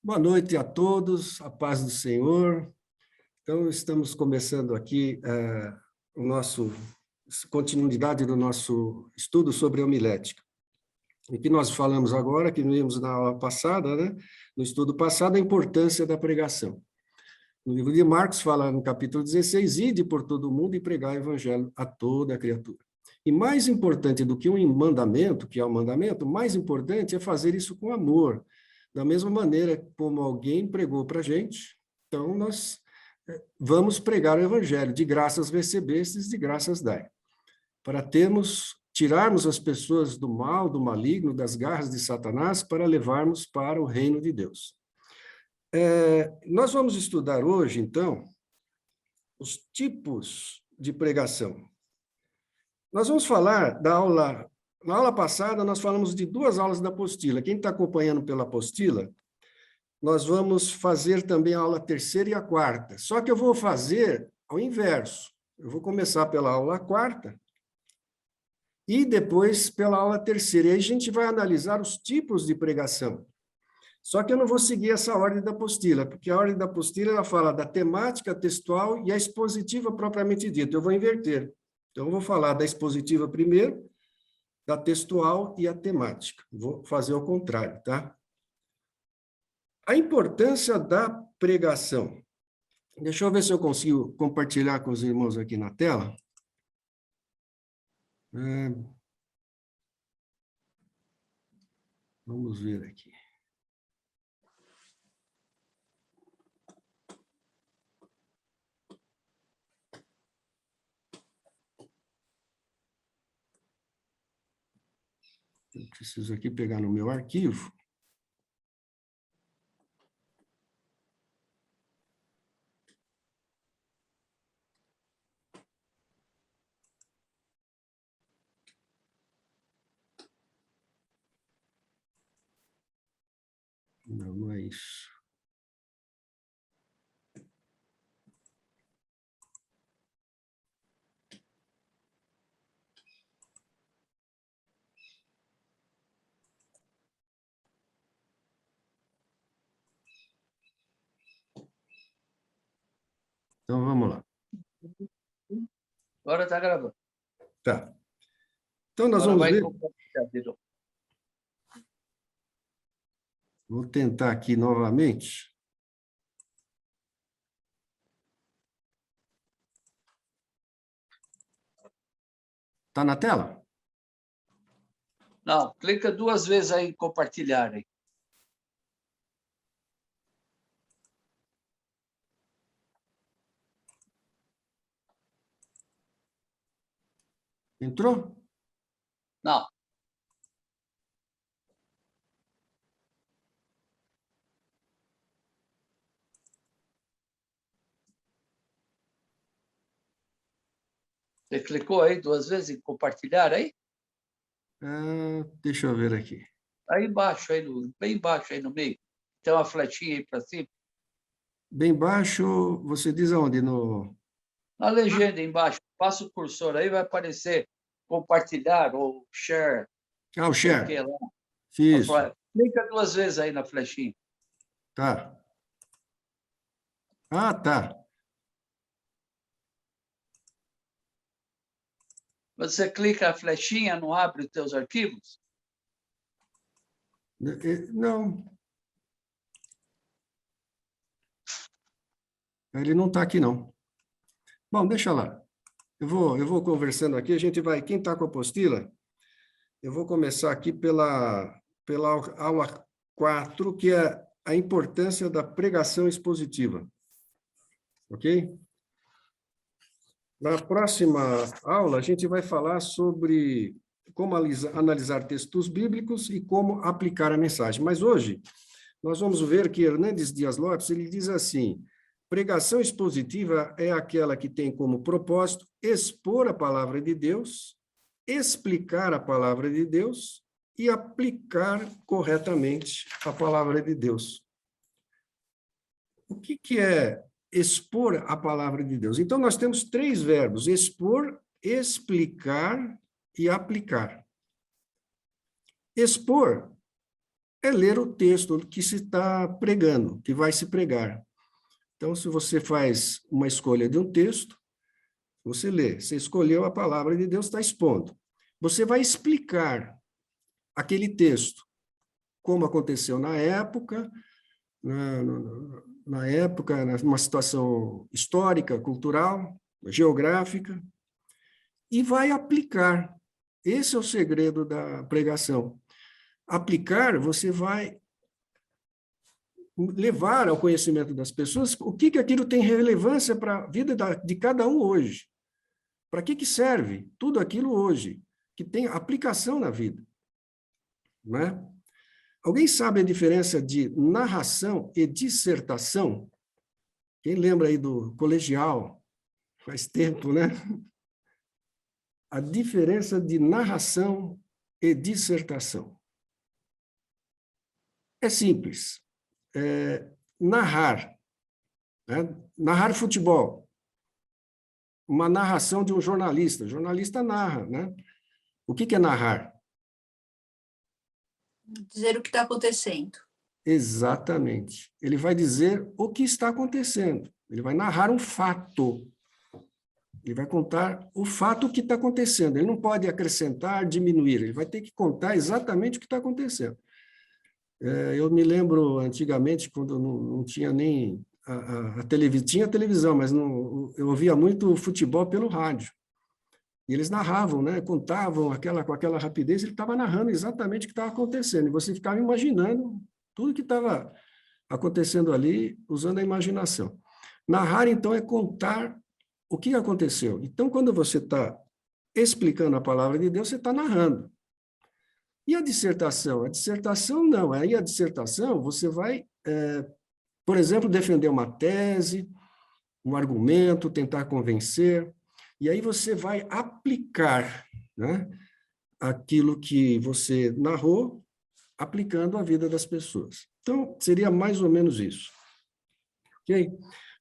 Boa noite a todos, a paz do Senhor. Então, estamos começando aqui o nosso continuidade do nosso estudo sobre a homilética. O que nós falamos agora, que vimos na aula passada, né? No estudo passado, a importância da pregação. No livro de Marcos fala no capítulo 16, ide por todo o mundo e pregar o evangelho a toda a criatura. E mais importante do que um mandamento, que é o mandamento, mais importante é fazer isso com amor. Da mesma maneira como alguém pregou para a gente, então nós vamos pregar o evangelho, de graças recebestes, de graças dai. Para tirarmos as pessoas do mal, do maligno, das garras de Satanás, para levarmos para o reino de Deus. Nós vamos estudar hoje, então, os tipos de pregação. Nós vamos falar da aula... Na aula passada, nós falamos de 2 aulas da apostila. Quem está acompanhando pela apostila, nós vamos fazer também a aula 3ª e a 4ª. Só que eu vou fazer ao inverso. Eu vou começar pela aula 4ª e depois pela aula 3ª. E aí a gente vai analisar os tipos de pregação. Só que eu não vou seguir essa ordem da apostila, porque a ordem da apostila ela fala da temática textual e a expositiva propriamente dita. Eu vou inverter. Então, eu vou falar da expositiva primeiro, da textual e a temática. Vou fazer ao contrário, tá? A importância da pregação. Deixa eu ver se eu consigo compartilhar com os irmãos aqui na tela. Vamos ver aqui. Eu preciso aqui pegar no meu arquivo. Não, não é isso. Então, vamos lá. Agora está gravando. Tá. Então, nós Agora vamos ver... compartilhar. Vou tentar aqui novamente. Está na tela? Não, clica 2 vezes aí em compartilhar. Aí. Entrou? Não. Você clicou aí 2 vezes em compartilhar aí? Deixa eu ver aqui. Aí embaixo, bem embaixo, aí no meio. Tem uma flechinha aí para cima. Bem baixo, você diz aonde? Na legenda embaixo. Passa o cursor aí, vai aparecer compartilhar ou share. O share. Que lá. Isso. Clica 2 vezes aí na flechinha. Tá. Tá. Você clica a flechinha, não abre os teus arquivos? Não. Ele não está aqui, não. Bom, deixa lá. Eu vou conversando aqui, a gente vai... Quem está com a apostila, eu vou começar aqui pela aula 4, que é a importância da pregação expositiva. Ok? Na próxima aula, a gente vai falar sobre como analisar textos bíblicos e como aplicar a mensagem. Mas hoje, nós vamos ver que Hernandes Dias Lopes, ele diz assim: pregação expositiva é aquela que tem como propósito expor a palavra de Deus, explicar a palavra de Deus e aplicar corretamente a palavra de Deus. O que é expor a palavra de Deus? Então, nós temos 3 verbos: expor, explicar e aplicar. Expor é ler o texto que se está pregando, que vai se pregar. Então, se você faz uma escolha de um texto, você lê, você escolheu a palavra de Deus, está expondo. Você vai explicar aquele texto, como aconteceu na época, numa situação histórica, cultural, geográfica, e vai aplicar. Esse é o segredo da pregação. Aplicar, você vai levar ao conhecimento das pessoas o que aquilo tem relevância para a vida de cada um hoje. Para que serve tudo aquilo hoje, que tem aplicação na vida. Não é? Alguém sabe a diferença de narração e dissertação? Quem lembra aí do colegial? Faz tempo, né? A diferença de narração e dissertação. É simples. Narrar. Né? Narrar futebol. Uma narração de um jornalista. O jornalista narra, né? O que é narrar? Dizer o que está acontecendo. Exatamente. Ele vai dizer o que está acontecendo. Ele vai narrar um fato. Ele vai contar o fato que está acontecendo. Ele não pode acrescentar, diminuir. Ele vai ter que contar exatamente o que está acontecendo. Eu me lembro, antigamente, quando não tinha nem a televisão, tinha televisão, mas eu ouvia muito futebol pelo rádio. E eles narravam, né? Contavam com aquela rapidez, ele estava narrando exatamente o que estava acontecendo. E você ficava imaginando tudo que estava acontecendo ali, usando a imaginação. Narrar, então, é contar o que aconteceu. Então, quando você está explicando a palavra de Deus, você está narrando. E a dissertação? A dissertação não. Aí a dissertação, você vai, por exemplo, defender uma tese, um argumento, tentar convencer, e aí você vai aplicar, né, aquilo que você narrou, aplicando à vida das pessoas. Então, seria mais ou menos isso. Ok?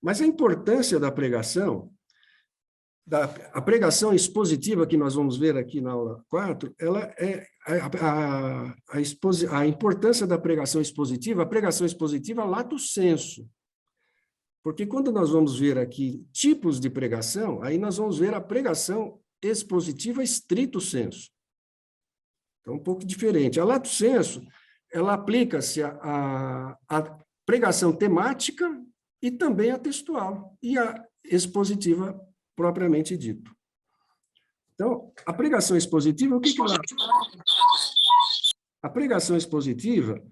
Mas a importância da pregação, a pregação expositiva que nós vamos ver aqui na aula 4, ela é a importância da pregação expositiva. A pregação expositiva lato sensu. Porque quando nós vamos ver aqui tipos de pregação, aí nós vamos ver a pregação expositiva stricto sensu. Então, um pouco diferente. A lato sensu, ela aplica-se a pregação temática e também a textual, e a expositiva propriamente dito. Então, a pregação expositiva, o que ela... A pregação expositiva,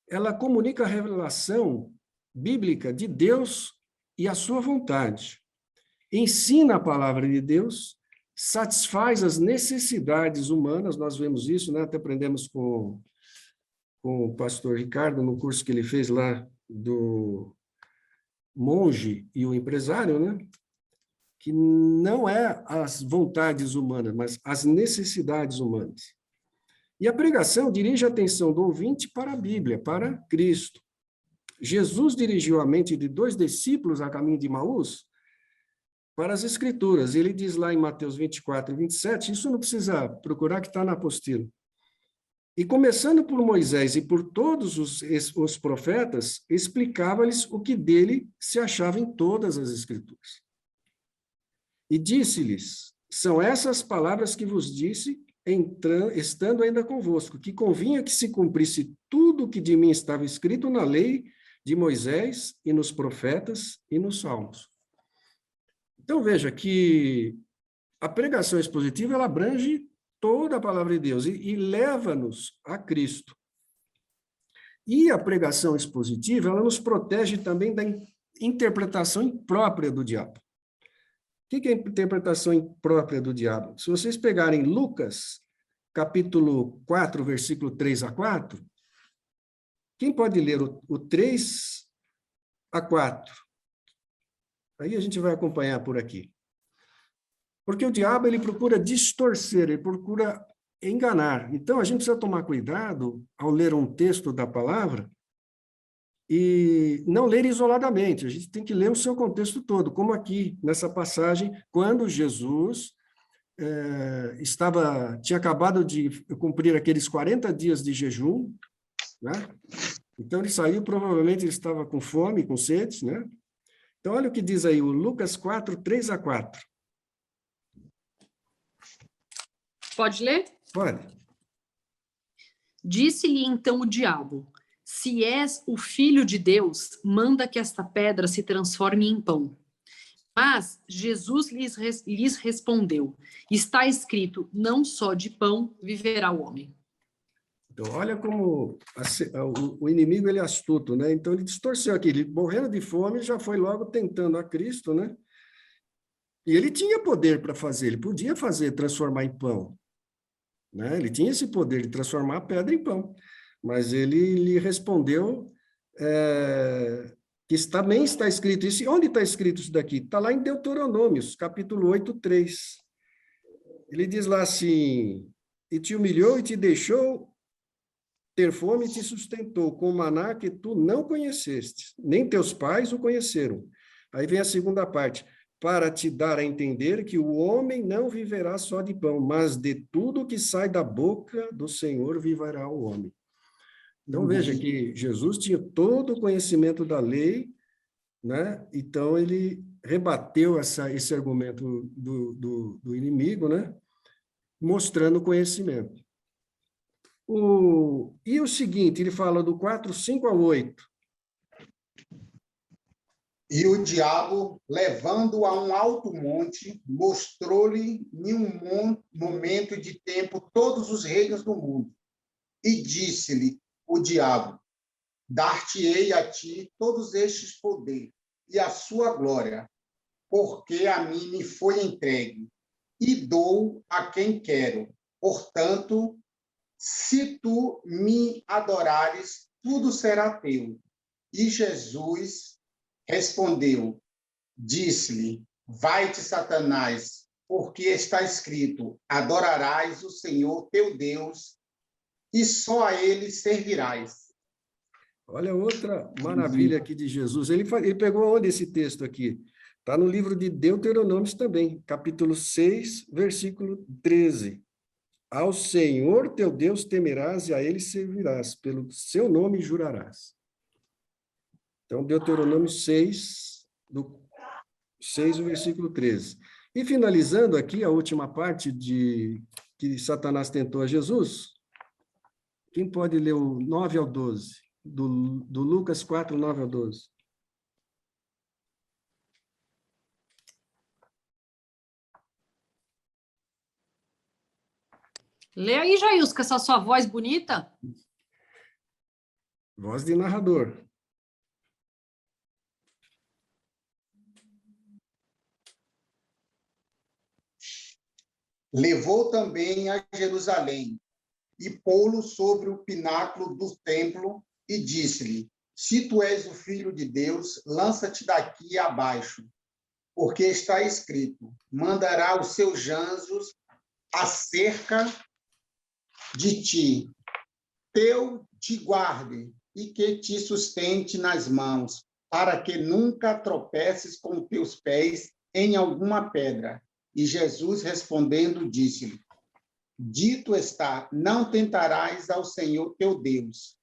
ela comunica a revelação bíblica de Deus e a sua vontade. Ensina a palavra de Deus, satisfaz as necessidades humanas, nós vemos isso, né? Até aprendemos com o pastor Ricardo, no curso que ele fez lá do monge e o empresário, né? Que não é as vontades humanas, mas as necessidades humanas. E a pregação dirige a atenção do ouvinte para a Bíblia, para Cristo. Jesus dirigiu a mente de 2 discípulos a caminho de Emaús para as Escrituras. Ele diz lá em Mateus 24 e 27, isso não precisa procurar, que está na apostila. E começando por Moisés e por todos os profetas, explicava-lhes o que dele se achava em todas as Escrituras. E disse-lhes, são essas palavras que vos disse, estando ainda convosco, que convinha que se cumprisse tudo o que de mim estava escrito na lei de Moisés e nos profetas e nos salmos. Então, veja que a pregação expositiva, ela abrange toda a palavra de Deus e leva-nos a Cristo. E a pregação expositiva, ela nos protege também da interpretação imprópria do diabo. O que é a interpretação imprópria do diabo? Se vocês pegarem Lucas, capítulo 4, versículo 3 a 4, quem pode ler o 3 a 4? Aí a gente vai acompanhar por aqui. Porque o diabo, ele procura distorcer, ele procura enganar. Então, a gente precisa tomar cuidado ao ler um texto da palavra e não ler isoladamente. A gente tem que ler o seu contexto todo, como aqui, nessa passagem, quando Jesus tinha acabado de cumprir aqueles 40 dias de jejum, né? Então, ele saiu, provavelmente ele estava com fome, com sede, né? Então, olha o que diz aí, o Lucas 4, 3-4. Pode ler? Pode. Disse-lhe então o diabo: se és o filho de Deus, manda que esta pedra se transforme em pão. Mas Jesus lhes respondeu: está escrito, não só de pão viverá o homem. Então, olha como o inimigo ele é astuto, né? Então, ele distorceu aqui, ele morrendo de fome, já foi logo tentando a Cristo, né? E ele tinha poder para fazer, ele podia fazer, transformar em pão, né? Ele tinha esse poder de transformar a pedra em pão, mas ele lhe respondeu que também está escrito isso. E onde está escrito isso daqui? Está lá em Deuteronômios, capítulo 8, 3. Ele diz lá assim, e te humilhou e te deixou ter fome e te sustentou com maná que tu não conheceste, nem teus pais o conheceram. Aí vem a segunda parte, para te dar a entender que o homem não viverá só de pão, mas de tudo que sai da boca do Senhor viverá o homem. Então, veja que Jesus tinha todo o conhecimento da lei, né? Então, ele rebateu esse argumento do inimigo, né? Mostrando conhecimento. E o seguinte, ele fala do 4, 5-8. E o diabo, levando-o a um alto monte, mostrou-lhe em um momento de tempo todos os reinos do mundo. E disse-lhe o diabo: dar-te-ei a ti todos estes poderes e a sua glória, porque a mim me foi entregue, e dou a quem quero. Portanto, se tu me adorares, tudo será teu. E Jesus respondeu, disse-lhe: vai-te, Satanás, porque está escrito: adorarás o Senhor teu Deus, e só a ele servirás. Olha outra maravilha aqui de Jesus. Ele pegou onde esse texto aqui? Está no livro de Deuteronômios também, capítulo 6, versículo 13. Ao Senhor teu Deus temerás e a ele servirás, pelo seu nome jurarás. Então, Deuteronômio 6, o versículo 13. E finalizando aqui a última parte que Satanás tentou a Jesus, quem pode ler o 9 ao 12? Do Lucas 4, 9 ao 12. Lê aí, Jails, com essa sua voz bonita. Voz de narrador. Levou também a Jerusalém e pô-lo sobre o pináculo do templo e disse-lhe: se tu és o filho de Deus, lança-te daqui abaixo, porque está escrito: mandará os seus anjos acerca de ti, te guarde e que te sustente nas mãos, para que nunca tropeces com teus pés em alguma pedra. E Jesus respondendo disse-lhe: dito está, não tentarás ao Senhor teu Deus.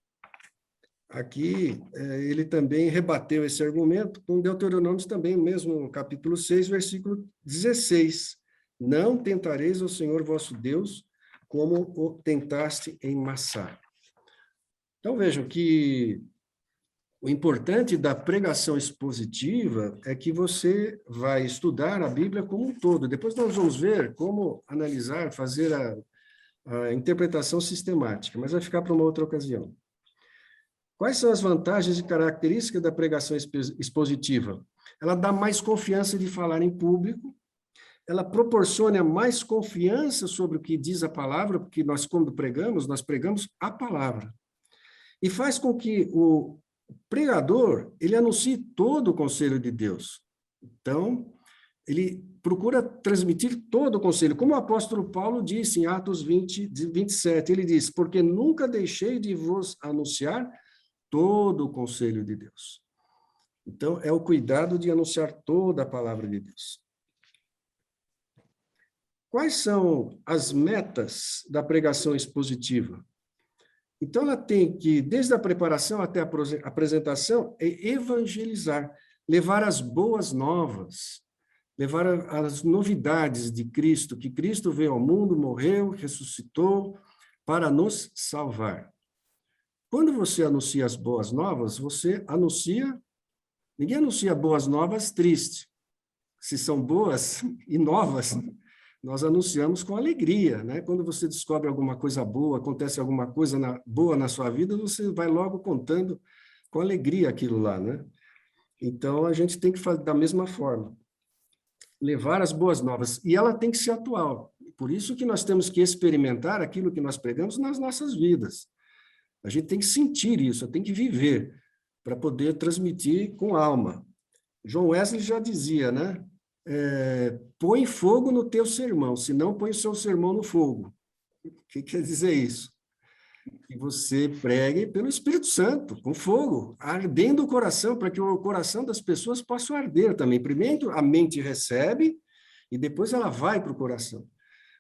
Aqui, ele também rebateu esse argumento com Deuteronômio também, mesmo capítulo 6, versículo 16. Não tentareis ao Senhor vosso Deus, como o tentaste em Massá. Então, vejam que o importante da pregação expositiva é que você vai estudar a Bíblia como um todo. Depois nós vamos ver como analisar, fazer a interpretação sistemática, mas vai ficar para uma outra ocasião. Quais são as vantagens e características da pregação expositiva? Ela dá mais confiança de falar em público, ela proporciona mais confiança sobre o que diz a palavra, porque nós, quando pregamos, nós pregamos a palavra. E faz com que o pregador, ele anuncie todo o conselho de Deus. Então, ele procura transmitir todo o conselho. Como o apóstolo Paulo disse em Atos 20, 27, ele diz: porque nunca deixei de vos anunciar todo o conselho de Deus. Então, é o cuidado de anunciar toda a palavra de Deus. Quais são as metas da pregação expositiva? Então, ela tem que, desde a preparação até a apresentação, evangelizar, levar as boas novas, levar as novidades de Cristo, que Cristo veio ao mundo, morreu, ressuscitou para nos salvar. Quando você anuncia as boas novas, você anuncia... Ninguém anuncia boas novas tristes. Se são boas e novas, nós anunciamos com alegria, né? Quando você descobre alguma coisa boa, acontece alguma coisa boa na sua vida, você vai logo contando com alegria aquilo lá, né? Então, a gente tem que fazer da mesma forma. Levar as boas novas. E ela tem que ser atual. Por isso que nós temos que experimentar aquilo que nós pregamos nas nossas vidas. A gente tem que sentir isso, tem que viver, para poder transmitir com alma. João Wesley já dizia, né? Põe fogo no teu sermão, senão põe o seu sermão no fogo. O que quer dizer isso? Que você pregue pelo Espírito Santo, com fogo, ardendo o coração, para que o coração das pessoas possa arder também. Primeiro a mente recebe e depois ela vai para o coração.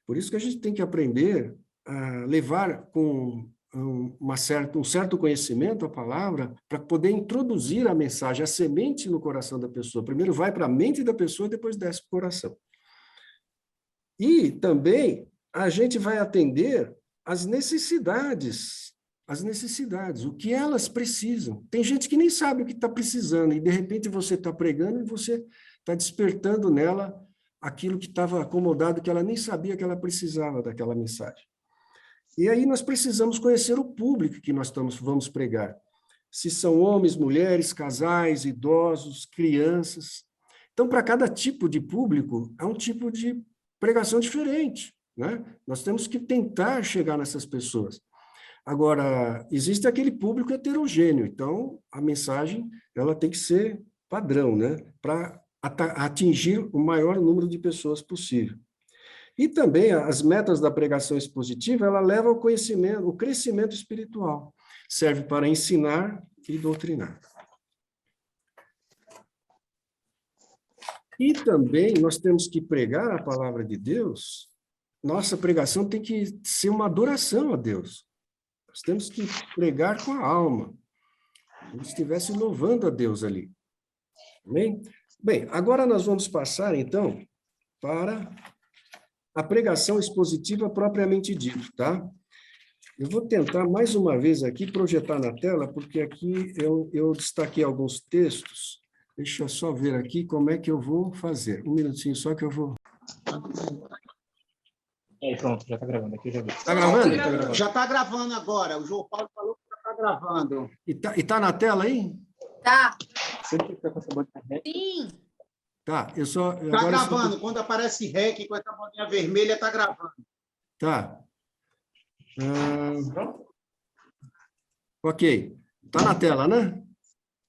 Por isso que a gente tem que aprender a levar com um certo conhecimento a palavra para poder introduzir a mensagem, a semente no coração da pessoa. Primeiro vai para a mente da pessoa, depois desce para o coração. E também a gente vai atender as necessidades, o que elas precisam. Tem gente que nem sabe o que está precisando, e de repente você está pregando e você está despertando nela aquilo que estava acomodado, que ela nem sabia que ela precisava daquela mensagem. E aí nós precisamos conhecer o público que nós vamos pregar. Se são homens, mulheres, casais, idosos, crianças. Então, para cada tipo de público, há um tipo de pregação diferente, né? Nós temos que tentar chegar nessas pessoas. Agora, existe aquele público heterogêneo, então a mensagem ela tem que ser padrão, né? Para atingir o maior número de pessoas possível. E também as metas da pregação expositiva, ela leva ao conhecimento, o crescimento espiritual. Serve para ensinar e doutrinar. E também nós temos que pregar a palavra de Deus. Nossa pregação tem que ser uma adoração a Deus. Nós temos que pregar com a alma. Como se estivesse louvando a Deus ali. Amém? Bem, agora nós vamos passar, então, para a pregação expositiva propriamente dita, tá? Eu vou tentar mais uma vez aqui projetar na tela, porque aqui eu destaquei alguns textos. Deixa eu só ver aqui como é que eu vou fazer. Um minutinho só que eu vou... Pronto, já está gravando aqui, já vi. Está gravando? Já está gravando agora. O João Paulo falou que já está gravando. E tá na tela aí? Tá. Sempre fica com essa bolinha reta. Sim. Tá, eu só... Está gravando. Quando aparece REC com essa bolinha vermelha, está gravando. Tá. Ok. Está na tela, né?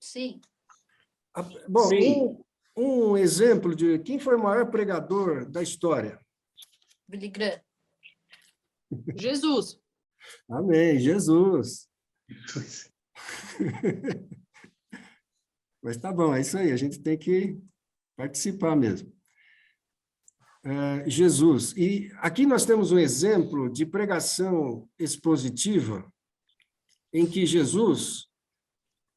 Sim. Bom, Sim. Um exemplo de quem foi o maior pregador da história. Billy Graham. Jesus. Amém, Jesus. Mas tá bom, é isso aí, a gente tem que participar mesmo. Jesus. E aqui nós temos um exemplo de pregação expositiva em que Jesus,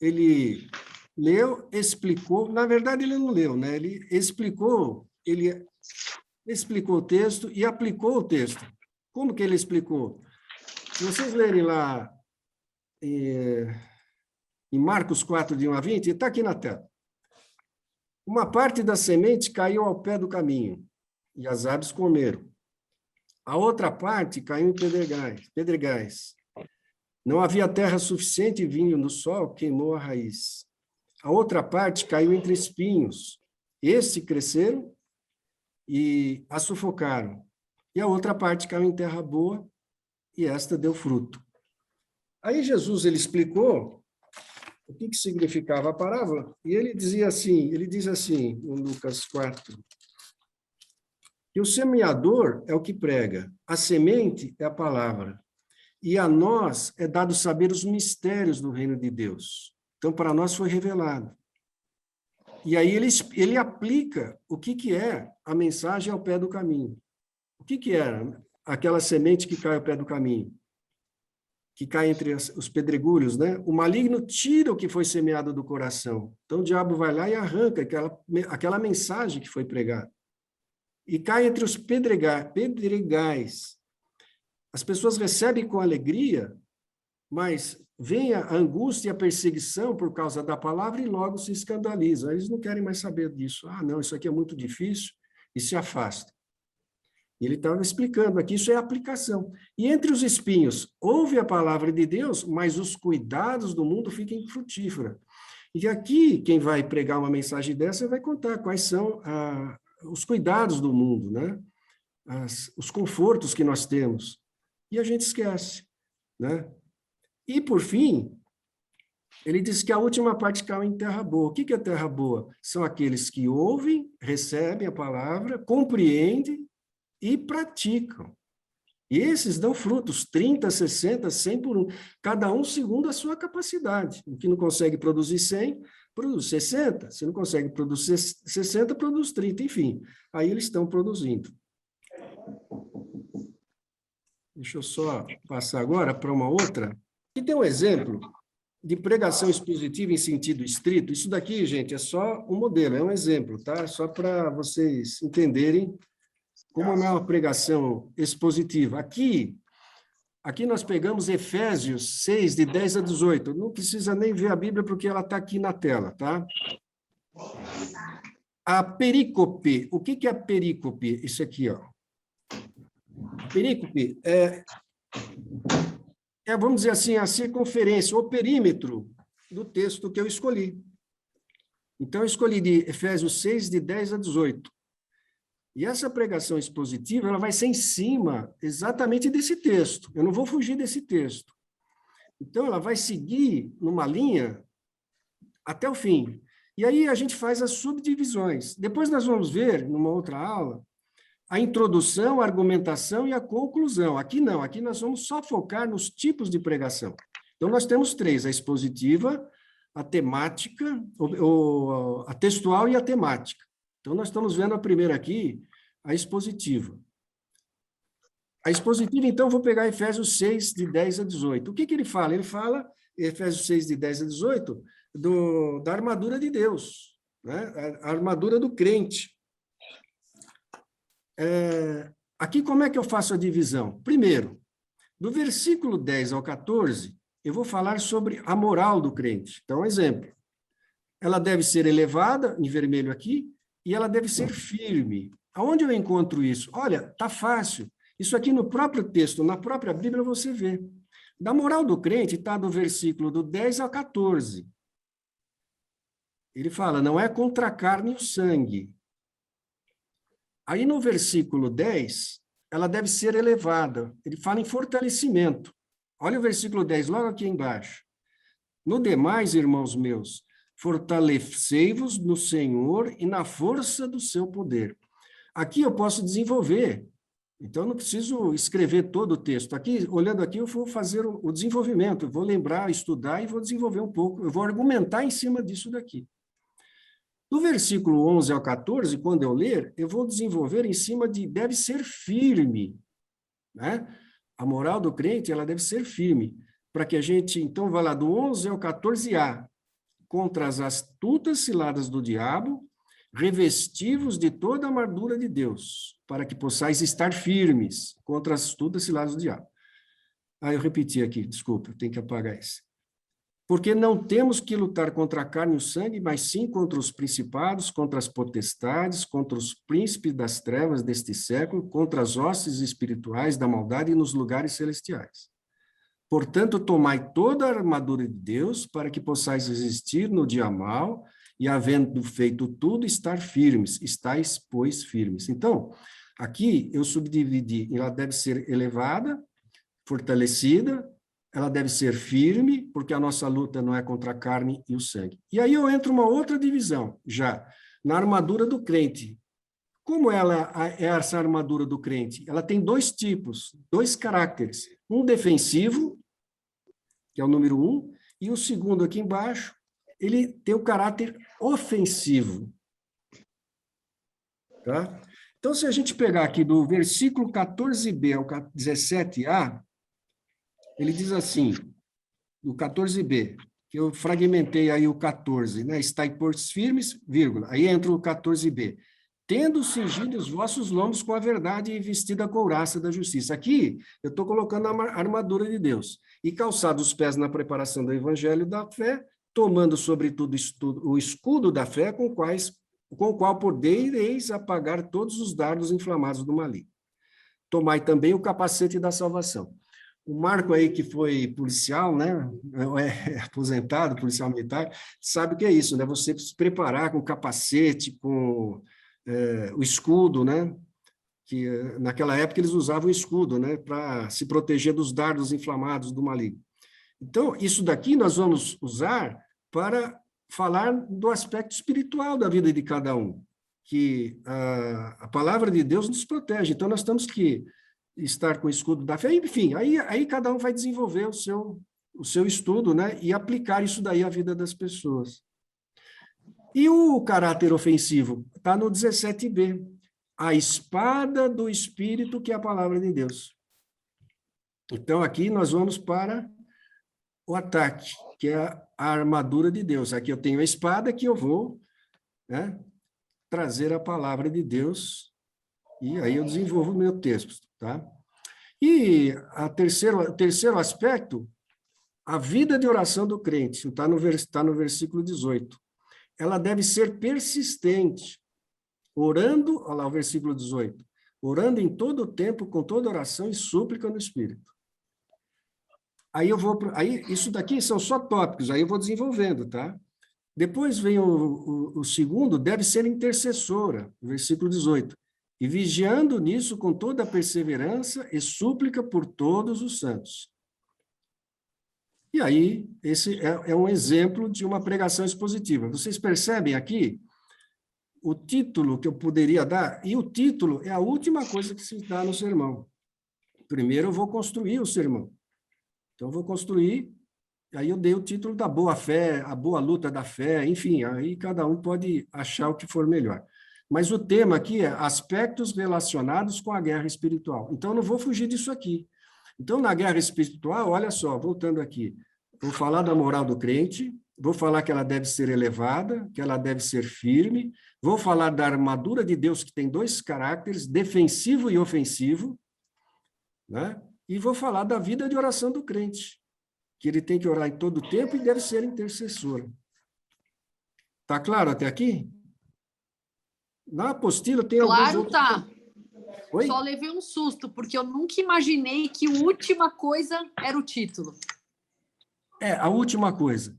ele leu, explicou, na verdade ele não leu, né? Ele explicou o texto e aplicou o texto. Como que ele explicou? Se vocês lerem lá em Marcos 4, de 1 a 20, está aqui na tela. Uma parte da semente caiu ao pé do caminho, e as aves comeram. A outra parte caiu em pedregais. Não havia terra suficiente e vinho do sol queimou a raiz. A outra parte caiu entre espinhos. Estes cresceram e a sufocaram. E a outra parte caiu em terra boa e esta deu fruto. Aí Jesus ele explicou o que significava a parábola e ele diz assim, em Lucas 4, que o semeador é o que prega, a semente é a palavra, e a nós é dado saber os mistérios do reino de Deus. Então, para nós foi revelado. E aí ele aplica o que é a mensagem ao pé do caminho. O que era aquela semente que cai ao pé do caminho? que cai entre os pedregulhos, né? O maligno tira o que foi semeado do coração. Então, o diabo vai lá e arranca aquela mensagem que foi pregada. E cai entre os pedregais. As pessoas recebem com alegria, mas vem a angústia e a perseguição por causa da palavra e logo se escandalizam. Eles não querem mais saber disso. Ah, não, isso aqui é muito difícil, e se afasta. E ele estava explicando aqui, isso é aplicação. E entre os espinhos, ouve a palavra de Deus, mas os cuidados do mundo ficam infrutíferos. E aqui, quem vai pregar uma mensagem dessa vai contar quais são os cuidados do mundo, né? Os confortos que nós temos. E a gente esquece, né? E, por fim, ele diz que a última parte cai em terra boa. O que é terra boa? São aqueles que ouvem, recebem a palavra, compreendem e praticam. E esses dão frutos, 30, 60, 100 por um, cada um segundo a sua capacidade. O que não consegue produzir 100, produz 60. Se não consegue produzir 60, produz 30, enfim. Aí eles estão produzindo. Deixa eu só passar agora para uma outra. Aqui tem um exemplo de pregação expositiva em sentido estrito. Isso daqui, gente, é só um modelo, é um exemplo, tá? Só para vocês entenderem como é uma pregação expositiva. Aqui nós pegamos Efésios 6, de 10 a 18. Não precisa nem ver a Bíblia, porque ela está aqui na tela, tá? A perícope. O que é a perícope? Isso aqui, ó. A perícope vamos dizer assim, a circunferência, o perímetro do texto que eu escolhi. Então, eu escolhi de Efésios 6, de 10 a 18. E essa pregação expositiva, ela vai ser em cima exatamente desse texto. Eu não vou fugir desse texto. Então, ela vai seguir numa linha até o fim. E aí a gente faz as subdivisões. Depois nós vamos ver, numa outra aula, a introdução, a argumentação e a conclusão. Aqui não, aqui nós vamos só focar nos tipos de pregação. Então, nós temos 3, a expositiva, a temática, a textual e a temática. Então, nós estamos vendo a primeira aqui, a expositiva. A expositiva, então, vou pegar Efésios 6, de 10 a 18. O que ele fala? Ele fala, Efésios 6, de 10 a 18, da armadura de Deus, né? A armadura do crente. Aqui, como é que eu faço a divisão? Primeiro, do versículo 10 ao 14, eu vou falar sobre a moral do crente. Então, exemplo. Ela deve ser elevada, em vermelho aqui, e ela deve ser firme. Aonde eu encontro isso? Olha, tá fácil. Isso aqui no próprio texto, na própria Bíblia, você vê. Da moral do crente está do versículo do 10 ao 14. Ele fala, não é contra a carne e o sangue. Aí no versículo 10, ela deve ser elevada. Ele fala em fortalecimento. Olha o versículo 10, logo aqui embaixo. No demais, irmãos meus, fortalecei-vos no Senhor e na força do seu poder. Aqui eu posso desenvolver, então eu não preciso escrever todo o texto. Aqui, olhando aqui, eu vou fazer o desenvolvimento, eu vou lembrar, estudar e vou desenvolver um pouco, eu vou argumentar em cima disso daqui. Do versículo 11 ao 14, quando eu ler, eu vou desenvolver em cima de deve ser firme, né? A moral do crente, ela deve ser firme, para que a gente, então, vá lá do 11 ao 14a, contra as astutas ciladas do diabo, revestivos de toda a armadura de Deus, para que possais estar firmes contra as astutas ciladas do diabo. Eu repeti aqui, desculpa, eu tenho que apagar isso. Porque não temos que lutar contra a carne e o sangue, mas sim contra os principados, contra as potestades, contra os príncipes das trevas deste século, contra as hostes espirituais da maldade nos lugares celestiais. Portanto, tomai toda a armadura de Deus para que possais resistir no dia mau e, havendo feito tudo, estar firmes. Estais, pois, firmes. Então, aqui eu subdividi, ela deve ser elevada, fortalecida, ela deve ser firme, porque a nossa luta não é contra a carne e o sangue. E aí eu entro uma outra divisão, já, na armadura do crente. Como ela é essa armadura do crente? Ela tem 2 tipos, 2 caracteres. Um defensivo, que é o número 1, e o segundo aqui embaixo, ele tem o caráter ofensivo. Tá? Então, se a gente pegar aqui do versículo 14b ao 17a, Ele diz assim, no 14b, que eu fragmentei aí o 14, né? Estai por firmes, vírgula. Aí entra o 14b. Tendo cingido os vossos lombos com a verdade e vestida a couraça da justiça. Aqui, eu estou colocando a armadura de Deus. E calçado os pés na preparação do evangelho da fé, tomando, sobretudo, o escudo da fé, com o qual podereis apagar todos os dardos inflamados do maligno. Tomai também o capacete da salvação. O Marco aí, que foi policial, né, é aposentado, policial militar, sabe o que é isso, né? Você se preparar com capacete, com o escudo, né? Que naquela época eles usavam o escudo, né? Para se proteger dos dardos inflamados do maligno. Então, isso daqui nós vamos usar para falar do aspecto espiritual da vida de cada um, que a palavra de Deus nos protege. Então, nós temos que estar com o escudo da fé. Enfim, aí cada um vai desenvolver o seu estudo, né? E aplicar isso daí à vida das pessoas. E o caráter ofensivo está no 17b. A espada do Espírito, que é a palavra de Deus. Então, aqui nós vamos para o ataque, que é a armadura de Deus. Aqui eu tenho a espada que eu vou, né, trazer a palavra de Deus, e aí eu desenvolvo o meu texto, tá? E o terceiro aspecto, a vida de oração do crente, está no versículo 18. Ela deve ser persistente, orando, olha lá o versículo 18, orando em todo o tempo, com toda oração e súplica no Espírito. Aí isso daqui são só tópicos, aí eu vou desenvolvendo, tá? Depois vem o segundo, deve ser intercessora, versículo 18. E vigiando nisso com toda a perseverança e súplica por todos os santos. E aí, esse é um exemplo de uma pregação expositiva. Vocês percebem aqui o título que eu poderia dar? E o título é a última coisa que se dá no sermão. Primeiro eu vou construir o sermão. Então, eu vou construir, aí eu dei o título da boa fé, a boa luta da fé, enfim, aí cada um pode achar o que for melhor. Mas o tema aqui é aspectos relacionados com a guerra espiritual. Então, eu não vou fugir disso aqui. Então, na guerra espiritual, olha só, voltando aqui, vou falar da moral do crente, vou falar que ela deve ser elevada, que ela deve ser firme, vou falar da armadura de Deus, que tem dois caracteres, defensivo e ofensivo, né? E vou falar da vida de oração do crente, que ele tem que orar em todo o tempo e deve ser intercessor. Está claro até aqui? Na apostila tem alguns Claro, outros... tá. Oi? Só levei um susto, porque eu nunca imaginei que a última coisa era o título. A última coisa.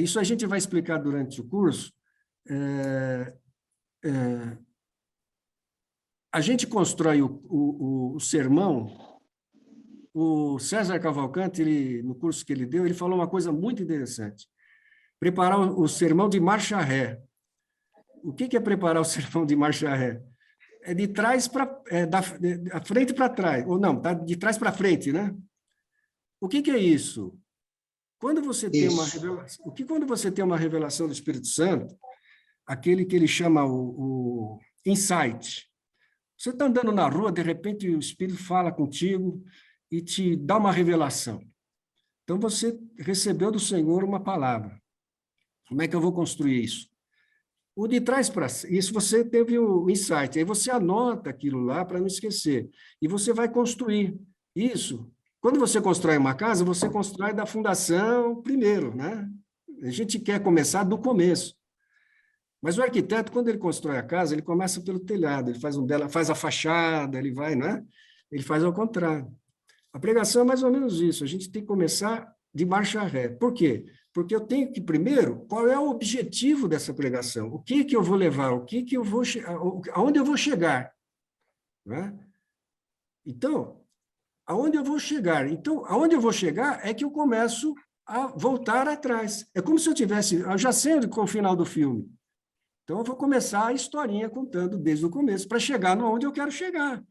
Isso a gente vai explicar durante o curso. A gente constrói o sermão. O César Cavalcante, no curso que ele deu, ele falou uma coisa muito interessante. Preparar o sermão de marcha ré. O que é preparar o sermão de marcha ré? É de trás para... da frente para trás. Ou não, tá de trás para frente, né? O que é isso? Quando você tem uma revelação... quando você tem uma revelação do Espírito Santo, aquele que ele chama o insight. Você está andando na rua, de repente o Espírito fala contigo e te dá uma revelação. Então, você recebeu do Senhor uma palavra. Como é que eu vou construir isso? O de trás para... Isso você teve o insight. Aí você anota aquilo lá para não esquecer. E você vai construir isso. Quando você constrói uma casa, você constrói da fundação primeiro, né? A gente quer começar do começo. Mas o arquiteto, quando ele constrói a casa, ele começa pelo telhado, ele faz a fachada, ele vai, né? Ele faz ao contrário. A pregação é mais ou menos isso, a gente tem que começar de marcha ré. Por quê? Porque eu tenho que, primeiro, qual é o objetivo dessa pregação? O que eu vou levar? Aonde eu vou chegar? Né? Então, aonde eu vou chegar? Então, aonde eu vou chegar é que eu começo a voltar atrás. É como se eu já sei qual é o final do filme. Então, eu vou começar a historinha contando desde o começo, para chegar onde eu quero chegar.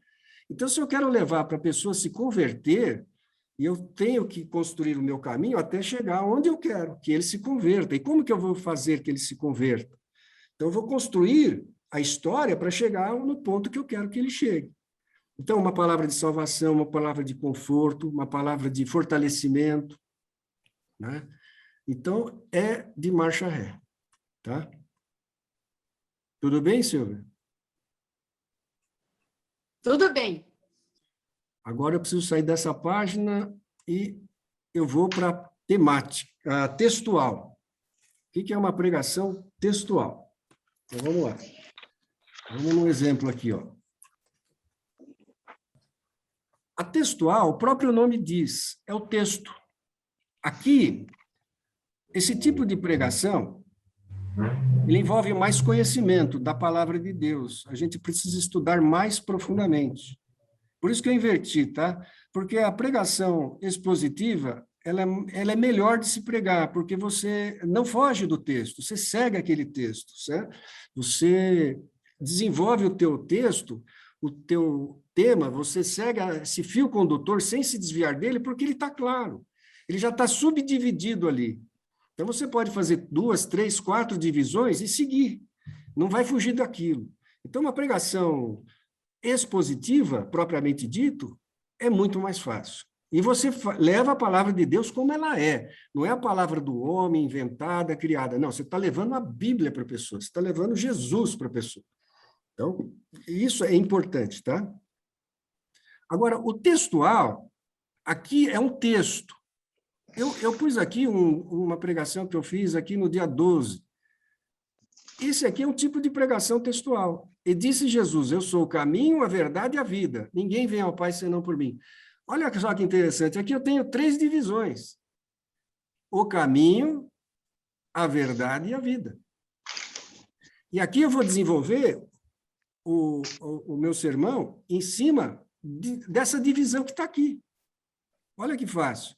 Então, se eu quero levar para a pessoa se converter, eu tenho que construir o meu caminho até chegar onde eu quero, que ele se converta. E como que eu vou fazer que ele se converta? Então, eu vou construir a história para chegar no ponto que eu quero que ele chegue. Então, uma palavra de salvação, uma palavra de conforto, uma palavra de fortalecimento, né? Então, é de marcha ré, tá? Tudo bem, Silvia? Tudo bem. Agora eu preciso sair dessa página e eu vou para a temática, textual. O que é uma pregação textual? Então, vamos lá. Vamos num exemplo aqui, ó. A textual, o próprio nome diz, é o texto. Aqui, esse tipo de pregação, ele envolve mais conhecimento da palavra de Deus. A gente precisa estudar mais profundamente. Por isso que eu inverti, tá? Porque a pregação expositiva, ela é melhor de se pregar, porque você não foge do texto, você segue aquele texto, certo? Você desenvolve o teu texto, o teu tema, você segue esse fio condutor sem se desviar dele, porque ele está claro. Ele já está subdividido ali. Então, você pode fazer 2, 3, 4 divisões e seguir. Não vai fugir daquilo. Então, uma pregação expositiva, propriamente dito, é muito mais fácil. E você leva a palavra de Deus como ela é. Não é a palavra do homem inventada, criada. Não, você está levando a Bíblia para a pessoa. Você está levando Jesus para a pessoa. Então, isso é importante, tá? Agora, o textual, aqui é um texto. Eu pus aqui uma pregação que eu fiz aqui no dia 12. Esse aqui é um tipo de pregação textual. E disse Jesus, eu sou o caminho, a verdade e a vida. Ninguém vem ao Pai senão por mim. Olha só que interessante. Aqui eu tenho 3 divisões. O caminho, a verdade e a vida. E aqui eu vou desenvolver o meu sermão em cima dessa divisão que está aqui. Olha que fácil.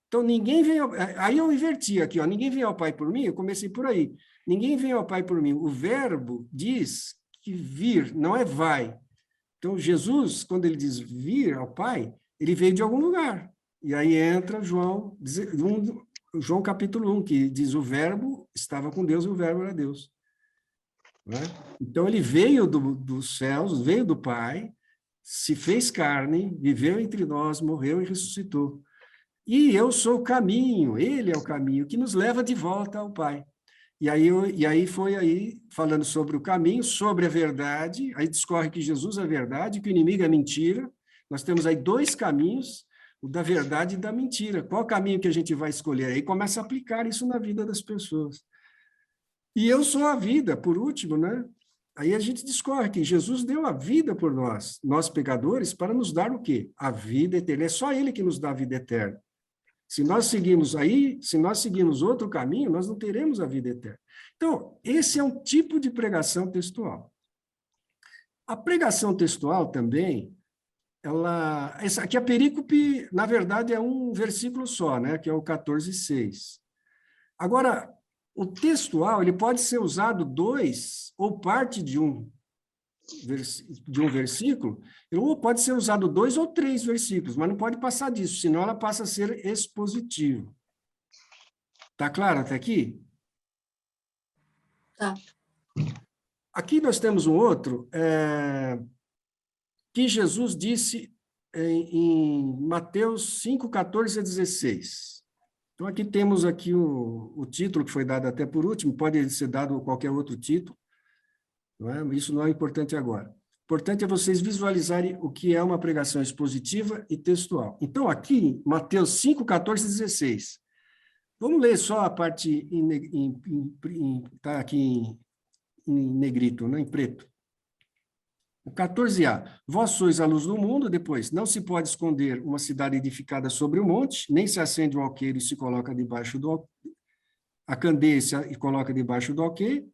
Então, ninguém vem... Aí eu inverti aqui, ó. Ninguém vem ao Pai por mim, eu comecei por aí. Ninguém vem ao Pai por mim. O verbo diz que vir, não é vai. Então, Jesus, quando ele diz vir ao Pai, ele veio de algum lugar. E aí entra João capítulo 1, que diz o verbo estava com Deus e o verbo era Deus. Não é? Então, ele veio dos céus, veio do Pai, se fez carne, viveu entre nós, morreu e ressuscitou. E eu sou o caminho, ele é o caminho que nos leva de volta ao Pai. E aí foi aí falando sobre o caminho, sobre a verdade, aí discorre que Jesus é a verdade, que o inimigo é mentira. Nós temos aí 2 caminhos, o da verdade e da mentira. Qual caminho que a gente vai escolher? Aí começa a aplicar isso na vida das pessoas. E eu sou a vida, por último, né? Aí a gente discorre que Jesus deu a vida por nós pecadores, para nos dar o quê? A vida eterna. É só ele que nos dá a vida eterna. Se nós seguimos outro caminho, nós não teremos a vida eterna. Então, esse é um tipo de pregação textual. A pregação textual também, essa aqui a perícope, na verdade, é um versículo só, né, que é o 14:6. Agora, o textual, ele pode ser usado 2 ou parte de um versículo, ou pode ser usado 2 ou 3 versículos, mas não pode passar disso, senão ela passa a ser expositivo. Tá claro até aqui? Tá. Aqui nós temos um outro, que Jesus disse em Mateus 5, 14 a 16. Então, aqui temos aqui o título que foi dado até por último, pode ser dado qualquer outro título, não é? Isso não é importante agora. Importante é vocês visualizarem o que é uma pregação expositiva e textual. Então, aqui, Mateus 5, 14 e 16. Vamos ler só a parte tá aqui em negrito, né? Em preto. O 14a. Vós sois a luz do mundo, depois. Não se pode esconder uma cidade edificada sobre o monte, nem se acende um alqueire e se coloca debaixo do... A candeia e coloca debaixo do alqueire,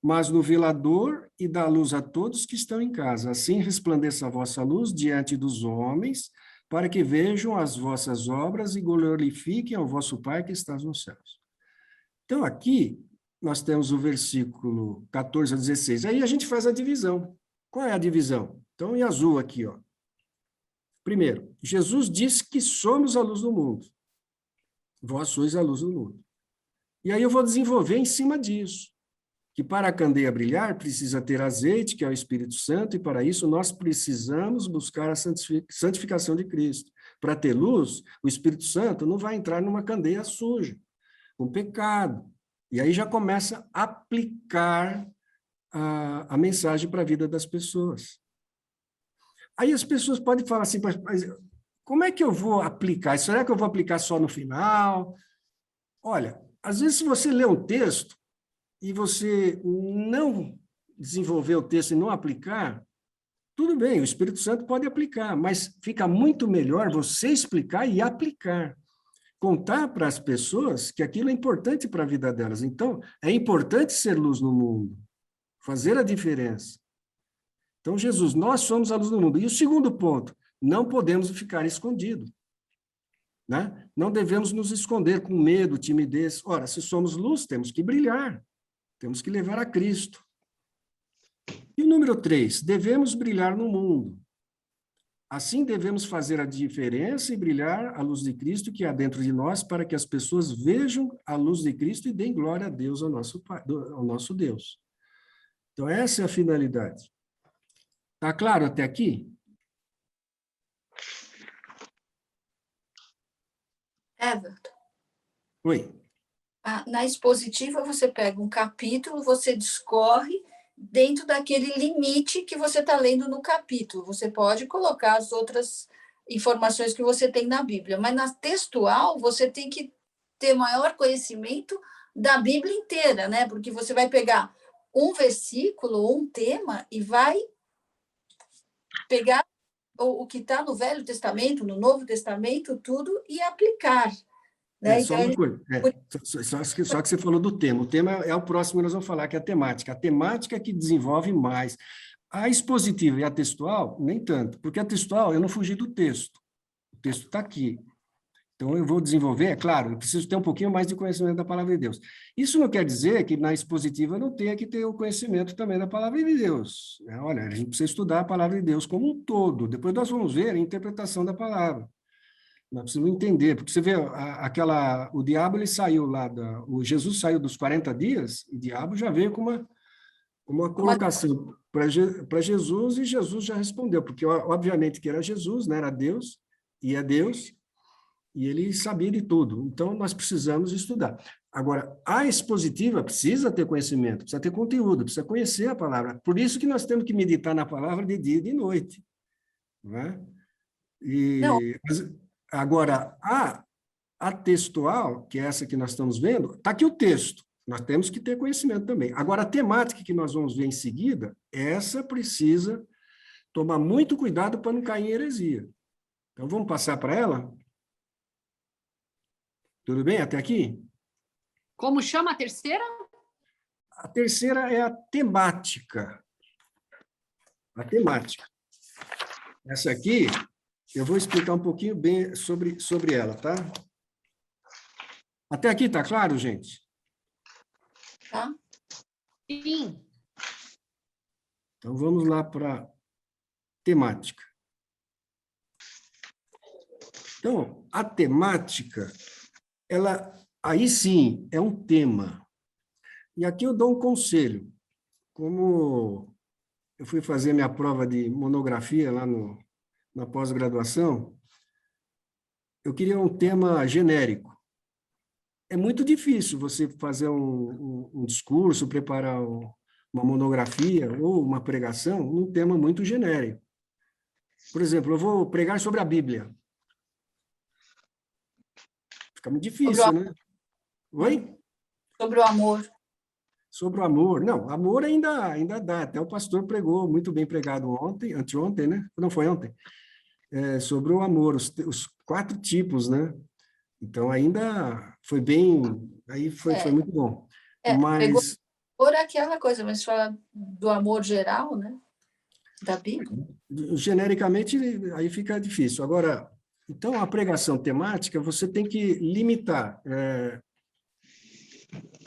mas no velador e dá luz a todos que estão em casa. Assim resplandeça a vossa luz diante dos homens, para que vejam as vossas obras e glorifiquem ao vosso Pai que está nos céus. Então, aqui, nós temos o versículo 14 a 16. Aí a gente faz a divisão. Qual é a divisão? Então, em azul aqui, ó. Primeiro, Jesus disse que somos a luz do mundo. Vós sois a luz do mundo. E aí eu vou desenvolver em cima disso. que para a candeia brilhar precisa ter azeite, que é o Espírito Santo, e para isso nós precisamos buscar a santificação de Cristo. Para ter luz, o Espírito Santo não vai entrar numa candeia suja, com pecado. E aí já começa a aplicar a mensagem para a vida das pessoas. Aí as pessoas podem falar assim, mas como é que eu vou aplicar? Será que eu vou aplicar só no final? Olha, às vezes se você lê um texto e você não desenvolver o texto e não aplicar, tudo bem, o Espírito Santo pode aplicar, mas fica muito melhor você explicar e aplicar. Contar para as pessoas que aquilo é importante para a vida delas. Então, é importante ser luz no mundo, fazer a diferença. Então, Jesus, nós somos a luz do mundo. E o segundo ponto, não podemos ficar escondidos. Né? Não devemos nos esconder com medo, timidez. Ora, se somos luz, temos que brilhar. Temos que levar a Cristo. E o número 3, devemos brilhar no mundo. Assim devemos fazer a diferença e brilhar a luz de Cristo que há dentro de nós para que as pessoas vejam a luz de Cristo e deem glória a Deus, ao nosso Deus. Então, essa é a finalidade. Está claro até aqui? Everton, Oi. na expositiva você pega um capítulo, você discorre dentro daquele limite que você está lendo no capítulo. Você pode colocar as outras informações que você tem na Bíblia, mas na textual você tem que ter maior conhecimento da Bíblia inteira, né? Porque você vai pegar um versículo, um tema, e vai pegar o que está no Velho Testamento, no Novo Testamento, tudo, e aplicar. Né? Só uma coisa. Só que você falou do tema. O tema é o próximo que nós vamos falar, que é a temática. A temática é que desenvolve mais. A expositiva e a textual, nem tanto, porque a textual, eu não fugi do texto. O texto está aqui. Então, eu vou desenvolver, é claro, eu preciso ter um pouquinho mais de conhecimento da palavra de Deus. Isso não quer dizer que na expositiva eu não tenha que ter o conhecimento também da palavra de Deus. Olha, a gente precisa estudar a palavra de Deus como um todo. Depois nós vamos ver a interpretação da palavra. Nós precisamos entender, porque você vê, o diabo, ele saiu lá, o Jesus saiu dos 40 dias, e o diabo já veio com uma colocação para Jesus, e Jesus já respondeu, porque obviamente que era Jesus, né, era Deus, e é Deus, e ele sabia de tudo. Então, nós precisamos estudar. Agora, a expositiva precisa ter conhecimento, precisa ter conteúdo, precisa conhecer a palavra. Por isso que nós temos que meditar na palavra de dia e de noite. Não é? Agora, a textual, que é essa que nós estamos vendo, está aqui o texto. Nós temos que ter conhecimento também. Agora, a temática que nós vamos ver em seguida, essa precisa tomar muito cuidado para não cair em heresia. Então, vamos passar para ela? Tudo bem até aqui? Como chama a terceira? A terceira é a temática. A temática. Essa aqui, eu vou explicar um pouquinho bem sobre ela, tá? Até aqui tá claro, gente? Tá? Sim. Então, vamos lá para a temática. Então, a temática, ela, aí sim, é um tema. E aqui eu dou um conselho. Como eu fui fazer minha prova de monografia lá na pós-graduação, eu queria um tema genérico. É muito difícil você fazer um discurso, preparar uma monografia ou uma pregação num tema muito genérico. Por exemplo, eu vou pregar sobre a Bíblia. Fica muito difícil, né? Oi? Sobre o amor. Sobre o amor. Não, amor ainda dá. Até o pastor pregou, muito bem pregado anteontem, né? Não foi ontem. Sobre o amor, os 4 tipos, né? Então, ainda foi bem... Aí foi muito bom. Mas... Por aquela coisa, mas fala do amor geral, né? Da Bíblia. Genericamente, aí fica difícil. Agora, então, a pregação temática, você tem que limitar.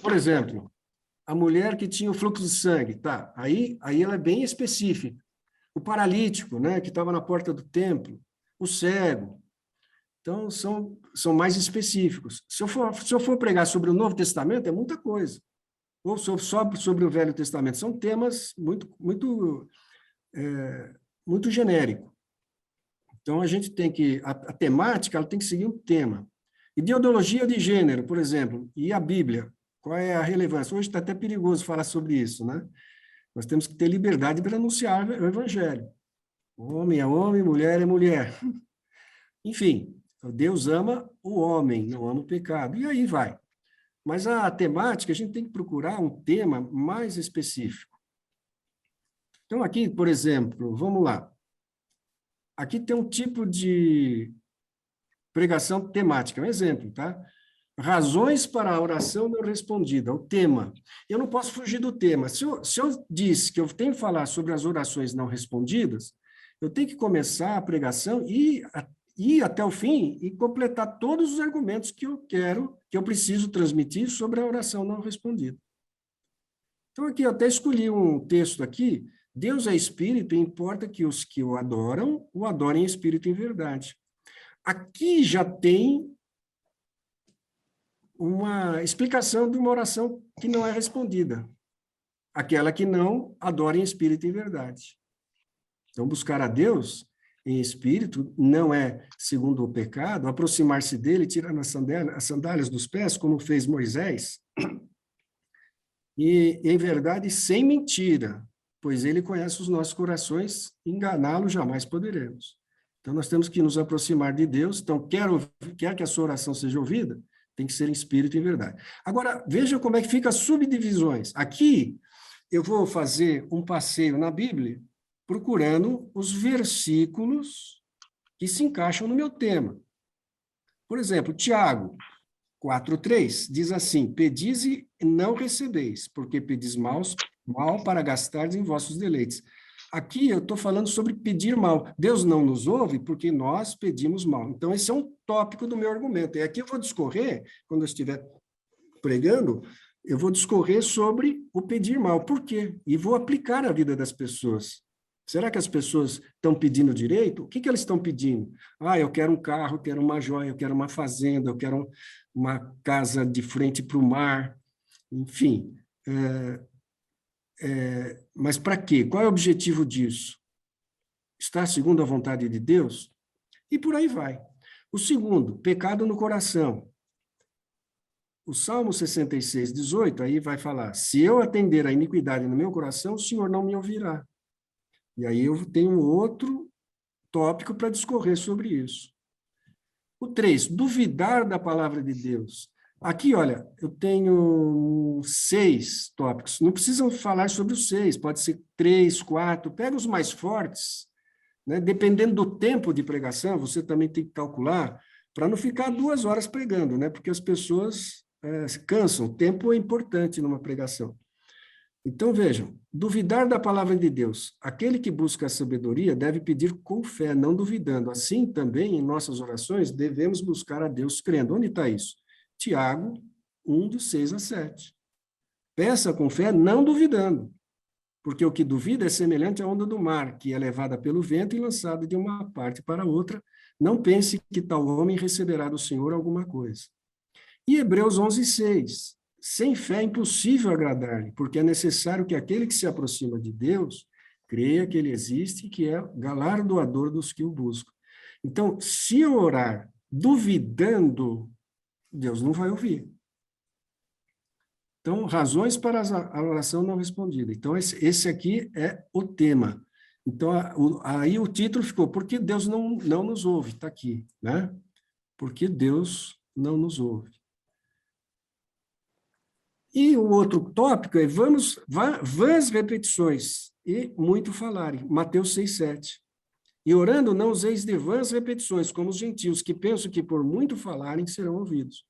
Por exemplo, a mulher que tinha o fluxo de sangue, tá? Aí ela é bem específica. O paralítico, né, que estava na porta do templo, o cego. Então, são mais específicos. Se eu for pregar sobre o Novo Testamento, é muita coisa. ou só sobre o Velho Testamento. São temas muito genéricos. Então, a gente tem que... A temática ela tem que seguir um tema. Ideologia de gênero, por exemplo, e a Bíblia. Qual é a relevância? Hoje está até perigoso falar sobre isso, né? Nós temos que ter liberdade para anunciar o Evangelho. Homem é homem, mulher é mulher. Enfim, Deus ama o homem, não ama o pecado. E aí vai. Mas a temática, a gente tem que procurar um tema mais específico. Então, aqui, por exemplo, vamos lá. Aqui tem um tipo de pregação temática, um exemplo, tá? Razões para a oração não respondida, o tema. Eu não posso fugir do tema. Se eu disse que eu tenho que falar sobre as orações não respondidas, eu tenho que começar a pregação e ir até o fim e completar todos os argumentos que eu preciso transmitir sobre a oração não respondida. Então, aqui eu até escolhi um texto aqui. Deus é espírito e importa que os que o adorem em espírito e em verdade. Aqui já tem uma explicação de uma oração que não é respondida. Aquela que não adora em espírito e em verdade. Então, buscar a Deus em espírito não é, segundo o pecado, aproximar-se dele, tirando as sandálias dos pés, como fez Moisés, e, em verdade, sem mentira, pois ele conhece os nossos corações, enganá-lo jamais poderemos. Então, nós temos que nos aproximar de Deus. Então, quer que a sua oração seja ouvida, tem que ser em espírito e em verdade. Agora, veja como é que fica as subdivisões. Aqui, eu vou fazer um passeio na Bíblia, procurando os versículos que se encaixam no meu tema. Por exemplo, Tiago 4:3 diz assim: pedis e não recebeis, porque pedis mal para gastardes em vossos deleites. Aqui eu estou falando sobre pedir mal. Deus não nos ouve porque nós pedimos mal. Então, esse é um tópico do meu argumento. E aqui eu vou discorrer, quando eu estiver pregando, eu vou discorrer sobre o pedir mal. Por quê? E vou aplicar à vida das pessoas. Será que as pessoas estão pedindo direito? O que elas estão pedindo? Eu quero um carro, eu quero uma joia, eu quero uma fazenda, eu quero uma casa de frente para o mar. Enfim, mas para quê? Qual é o objetivo disso? Estar segundo a vontade de Deus? E por aí vai. O segundo, pecado no coração. O Salmo 66:18, aí vai falar: se eu atender a iniquidade no meu coração, o Senhor não me ouvirá. E aí eu tenho outro tópico para discorrer sobre isso. O 3, duvidar da palavra de Deus. Aqui, olha, eu tenho 6 tópicos. Não precisam falar sobre os 6, pode ser 3, 4. Pega os mais fortes, né? Dependendo do tempo de pregação, você também tem que calcular para não ficar 2 horas pregando, né? Porque as pessoas se cansam. O tempo é importante numa pregação. Então, vejam, duvidar da palavra de Deus. Aquele que busca a sabedoria deve pedir com fé, não duvidando. Assim, também, em nossas orações, devemos buscar a Deus crendo. Onde está isso? Tiago 1:6-7. Peça com fé, não duvidando, porque o que duvida é semelhante à onda do mar, que é levada pelo vento e lançada de uma parte para outra. Não pense que tal homem receberá do Senhor alguma coisa. E Hebreus 11:6. Sem fé é impossível agradar-lhe, porque é necessário que aquele que se aproxima de Deus creia que ele existe e que é galardoador dos que o buscam. Então, se eu orar duvidando, Deus não vai ouvir. Então, razões para a oração não respondida. Então, esse aqui é o tema. Então, aí o título ficou: por que Deus não nos ouve? Está aqui, né? Porque Deus não nos ouve. E o outro tópico é vãs repetições e muito falarem. Mateus 6:7. E orando, não useis de vãs repetições, como os gentios, que pensam que por muito falarem serão ouvidos.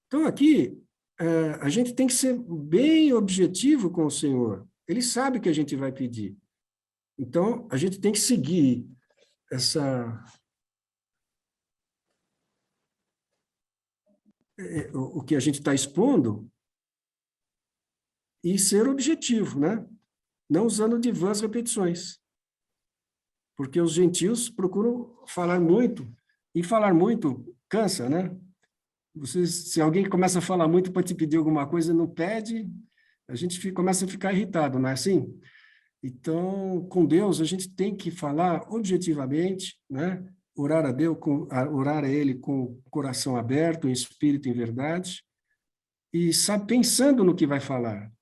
Então, aqui, a gente tem que ser bem objetivo com o Senhor. Ele sabe o que a gente vai pedir. Então, a gente tem que seguir o que a gente está expondo e ser objetivo, né? Não usando de vãs repetições. Porque os gentios procuram falar muito, e falar muito cansa, né? Se alguém começa a falar muito para te pedir alguma coisa e não pede, a gente começa a ficar irritado, não é assim? Então, com Deus, a gente tem que falar objetivamente, né? Orar a Deus, orar a Ele com o coração aberto, em espírito e em verdade, e sabe, pensando no que vai falar,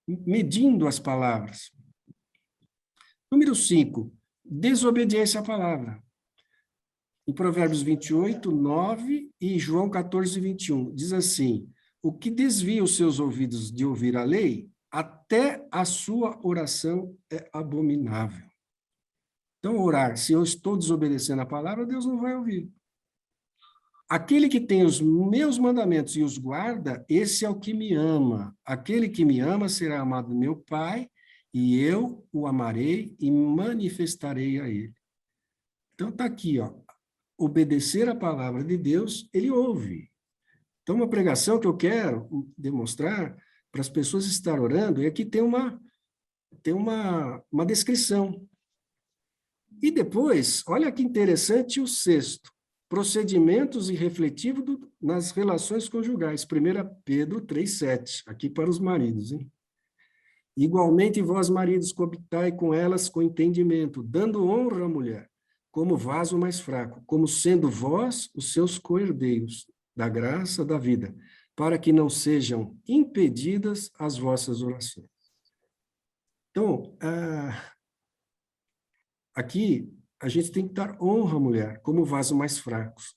medindo as palavras. Número 5, desobediência à palavra. Em Provérbios 28, 9 e João 14, 21, diz assim: o que desvia os seus ouvidos de ouvir a lei, até a sua oração é abominável. Então, orar, se eu estou desobedecendo a palavra, Deus não vai ouvir. Aquele que tem os meus mandamentos e os guarda, esse é o que me ama. Aquele que me ama será amado do meu Pai, e eu o amarei e manifestarei a ele. Então, está aqui, ó. Obedecer a palavra de Deus, ele ouve. Então, uma pregação que eu quero demonstrar para as pessoas estar orando é que tem uma descrição. E depois, olha que interessante o 6º, procedimentos e refletivo nas relações conjugais, 1 Pedro 3,7, aqui para os maridos, hein? Igualmente, vós, maridos, coabitai com elas com entendimento, dando honra à mulher, como vaso mais fraco, como sendo vós os seus co-herdeiros da graça da vida, para que não sejam impedidas as vossas orações. Então, aqui a gente tem que dar honra à mulher, como vaso mais fracos,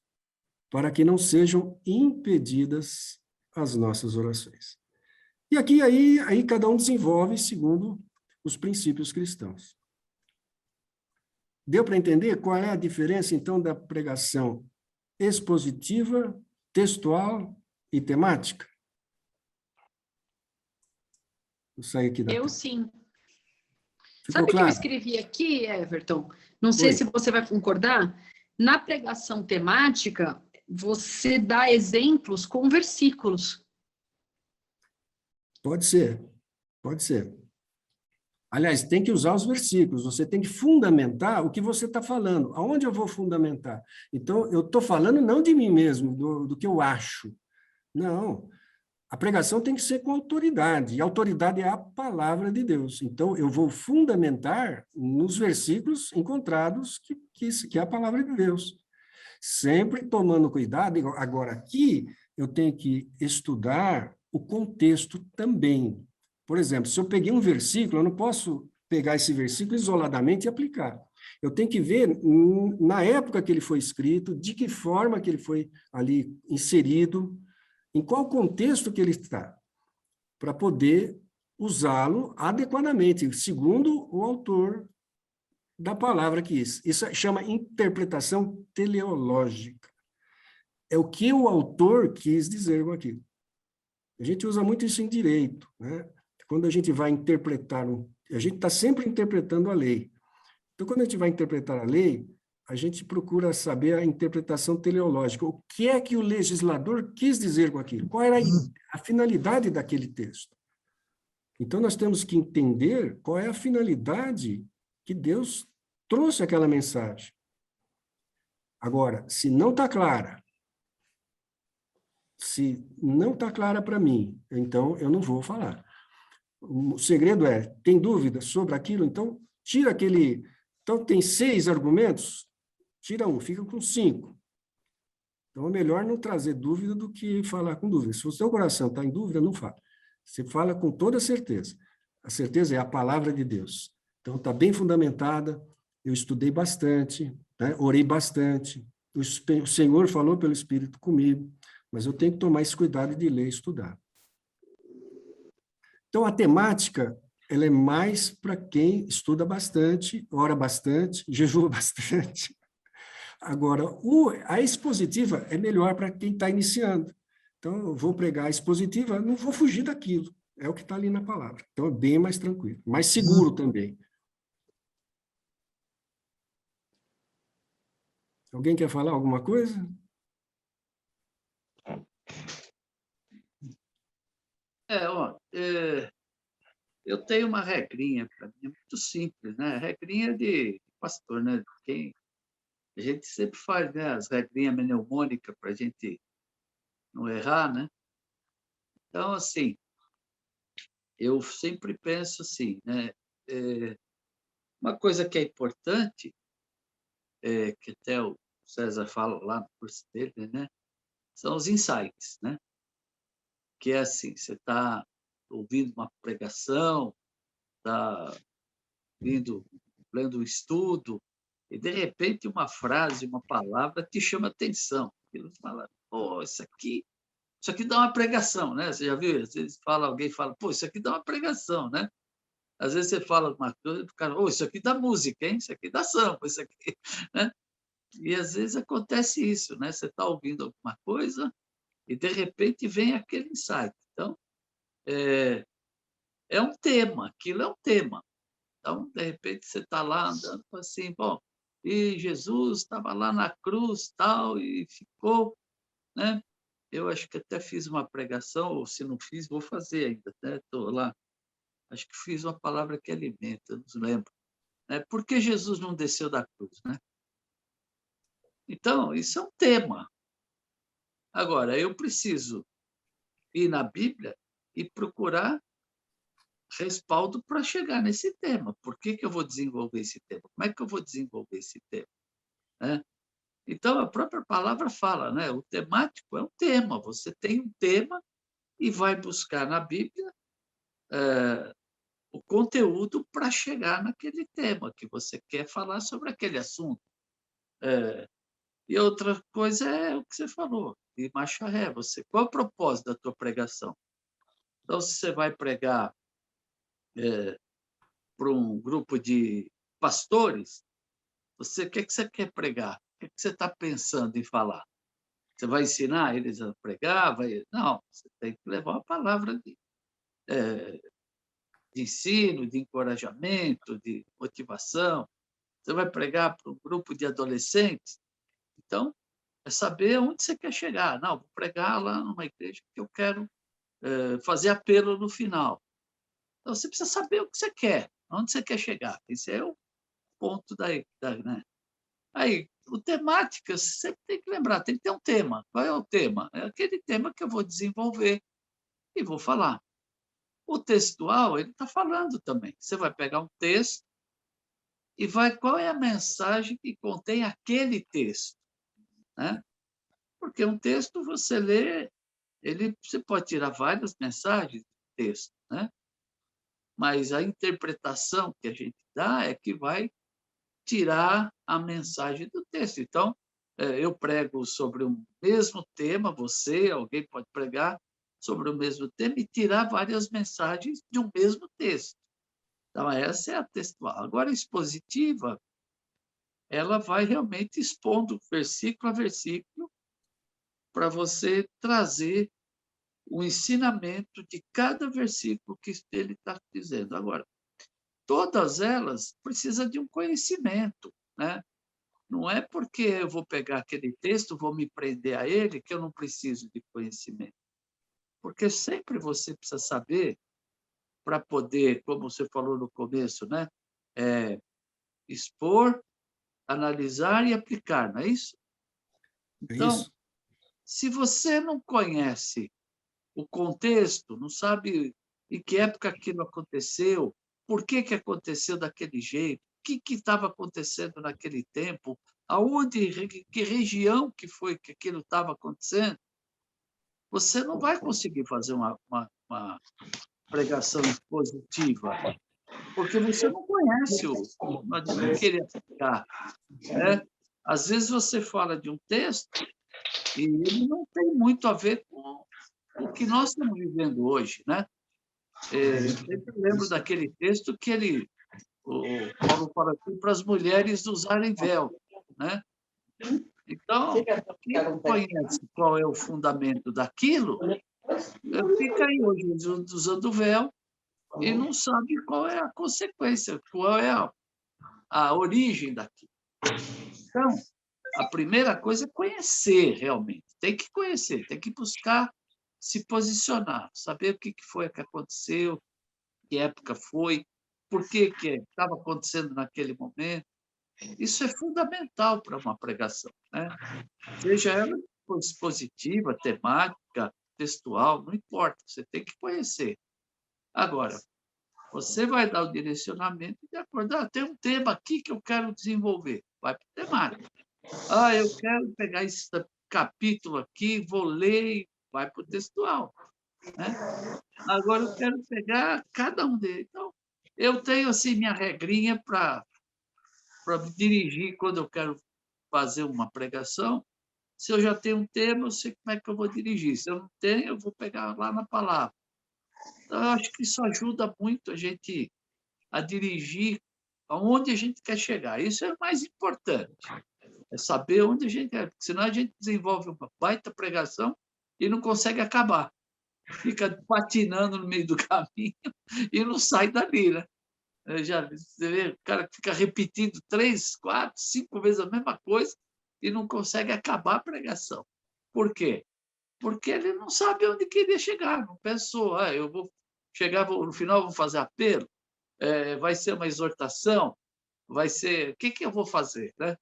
para que não sejam impedidas as nossas orações. E aqui, aí cada um desenvolve segundo os princípios cristãos. Deu para entender qual é a diferença, então, da pregação expositiva, textual e temática? Vou sair aqui da Eu tela. sim. Ficou Sabe o que eu claro? escrevi aqui, Everton? Não sei Oi. se você vai concordar. Na pregação temática, você dá exemplos com versículos. Pode ser, pode ser. Aliás, tem que usar os versículos, você tem que fundamentar o que você está falando. Aonde eu vou fundamentar? Então, eu estou falando não de mim mesmo, do que eu acho. Não. A pregação tem que ser com autoridade, e a autoridade é a palavra de Deus. Então, eu vou fundamentar nos versículos encontrados que é a palavra de Deus. Sempre tomando cuidado. Agora, aqui, eu tenho que estudar o contexto também. Por exemplo, se eu peguei um versículo, eu não posso pegar esse versículo isoladamente e aplicar. Eu tenho que ver na época que ele foi escrito, de que forma que ele foi ali inserido, em qual contexto que ele está, para poder usá-lo adequadamente, segundo o autor da palavra que isso. Isso chama interpretação teleológica. É o que o autor quis dizer com aquilo. A gente usa muito isso em direito, né? Quando a gente vai interpretar, a gente está sempre interpretando a lei. Então, quando a gente vai interpretar a lei, a gente procura saber a interpretação teleológica. O que é que o legislador quis dizer com aquilo? Qual era a finalidade daquele texto? Então, nós temos que entender qual é a finalidade que Deus trouxe aquela mensagem. Agora, se não está clara, se não está clara para mim, então eu não vou falar. O segredo é, tem dúvida sobre aquilo? Então, tira aquele... Então, tem 6 argumentos, tira um, fica com 5. Então, é melhor não trazer dúvida do que falar com dúvida. Se o seu coração está em dúvida, não fala. Você fala com toda certeza. A certeza é a palavra de Deus. Então, está bem fundamentada, eu estudei bastante, né? Orei bastante, o Senhor falou pelo Espírito comigo, mas eu tenho que tomar esse cuidado de ler e estudar. Então, a temática, ela é mais para quem estuda bastante, ora bastante, jejua bastante. Agora, a expositiva é melhor para quem está iniciando. Então, eu vou pregar a expositiva, não vou fugir daquilo. É o que está ali na palavra. Então, é bem mais tranquilo, mais seguro também. Alguém quer falar alguma coisa? Eu tenho uma regrinha para mim, é muito simples, né? Regrinha de pastor, né? A gente sempre faz, né, as regrinhas mnemônicas para a gente não errar, né? Então, assim, eu sempre penso assim, né? Uma coisa que é importante, que até o César fala lá no curso dele, né? São os insights, né? Que é assim, você está ouvindo uma pregação, está lendo um estudo, e de repente uma frase, uma palavra te chama atenção. Ele fala, pô, isso aqui dá uma pregação, né? Você já viu? Às vezes alguém fala, pô, isso aqui dá uma pregação, né? Às vezes você fala uma coisa, o cara, oh, isso aqui dá música, hein? Isso aqui dá samba, isso aqui, né? E às vezes acontece isso, né? Você está ouvindo alguma coisa e de repente vem aquele insight. Então, é um tema, aquilo é um tema. Então, de repente, você está lá andando assim, bom, e Jesus estava lá na cruz, tal, e ficou, né? Eu acho que até fiz uma pregação, ou se não fiz, vou fazer ainda, né? Estou lá, acho que fiz uma palavra que alimenta, não lembro. Né? Por que Jesus não desceu da cruz, né? Então, isso é um tema. Agora, eu preciso ir na Bíblia e procurar respaldo para chegar nesse tema. Por que eu vou desenvolver esse tema? Como é que eu vou desenvolver esse tema? Né? Então, a própria palavra fala, né? O temático é um tema. Você tem um tema e vai buscar na Bíblia o conteúdo para chegar naquele tema que você quer falar sobre aquele assunto. E outra coisa é o que você falou, de marcha ré. Qual é o propósito da tua pregação? Então, se você vai pregar para um grupo de pastores, o que você quer pregar? O que você está pensando em falar? Você vai ensinar eles a pregar? Não, você tem que levar uma palavra de ensino, de encorajamento, de motivação. Você vai pregar para um grupo de adolescentes? Então, é saber onde você quer chegar. Não, vou pregar lá numa igreja que eu quero fazer apelo no final. Então, você precisa saber o que você quer, onde você quer chegar. Esse é o ponto né? Aí, o temática, você sempre tem que lembrar, tem que ter um tema. Qual é o tema? É aquele tema que eu vou desenvolver e vou falar. O textual, ele está falando também. Você vai pegar um texto e qual é a mensagem que contém aquele texto, né? Porque um texto, você lê, você pode tirar várias mensagens do texto, né? Mas a interpretação que a gente dá é que vai tirar a mensagem do texto. Então, eu prego sobre o mesmo tema, alguém pode pregar sobre o mesmo tema e tirar várias mensagens de um mesmo texto. Então, essa é a textual. Agora, a expositiva, ela vai realmente expondo versículo a versículo para você trazer o ensinamento de cada versículo que ele está dizendo. Agora, todas elas precisam de um conhecimento, né? Não é porque eu vou pegar aquele texto, vou me prender a ele, que eu não preciso de conhecimento. Porque sempre você precisa saber para poder, como você falou no começo, né? Expor, analisar e aplicar, não é isso? Então, isso. se você não conhece o contexto, não sabe em que época aquilo aconteceu, por que aconteceu daquele jeito, o que estava acontecendo naquele tempo, que região que foi que aquilo estava acontecendo, você não vai conseguir fazer uma pregação expositiva, porque você não conhece, não adianta querer aplicar, né? Às vezes você fala de um texto e ele não tem muito a ver com o que nós estamos vivendo hoje, né? Eu sempre lembro daquele texto que o Paulo fala assim, para as mulheres usarem véu, né? Então, quem conhece qual é o fundamento daquilo, fica aí hoje usando véu e não sabe qual é a consequência, qual é a origem daquilo. Então, a primeira coisa é conhecer realmente. Tem que conhecer, tem que buscar se posicionar, saber o que foi que aconteceu, que época foi, por que estava acontecendo naquele momento. Isso é fundamental para uma pregação, né? Seja ela for expositiva, temática, textual, não importa, você tem que conhecer. Agora, você vai dar o direcionamento de acordo. Tem um tema aqui que eu quero desenvolver. Vai para o temático. Eu quero pegar esse capítulo aqui, vou ler e vai para o textual. Né? Agora, eu quero pegar cada um deles. Então, eu tenho assim, minha regrinha para me dirigir quando eu quero fazer uma pregação. Se eu já tenho um tema, eu sei como é que eu vou dirigir. Se eu não tenho, eu vou pegar lá na palavra. Então, eu acho que isso ajuda muito a gente a dirigir aonde a gente quer chegar. Isso é o mais importante. É saber onde a gente quer. Porque senão a gente desenvolve uma baita pregação e não consegue acabar. Fica patinando no meio do caminho e não sai dali, né? Você vê o cara que fica repetindo 3, 4, 5 vezes a mesma coisa e não consegue acabar a pregação. Por quê? Porque ele não sabe onde queria chegar, não pensou, eu vou chegar, no final vou fazer apelo, vai ser uma exortação, vai ser... O que eu vou fazer? Né?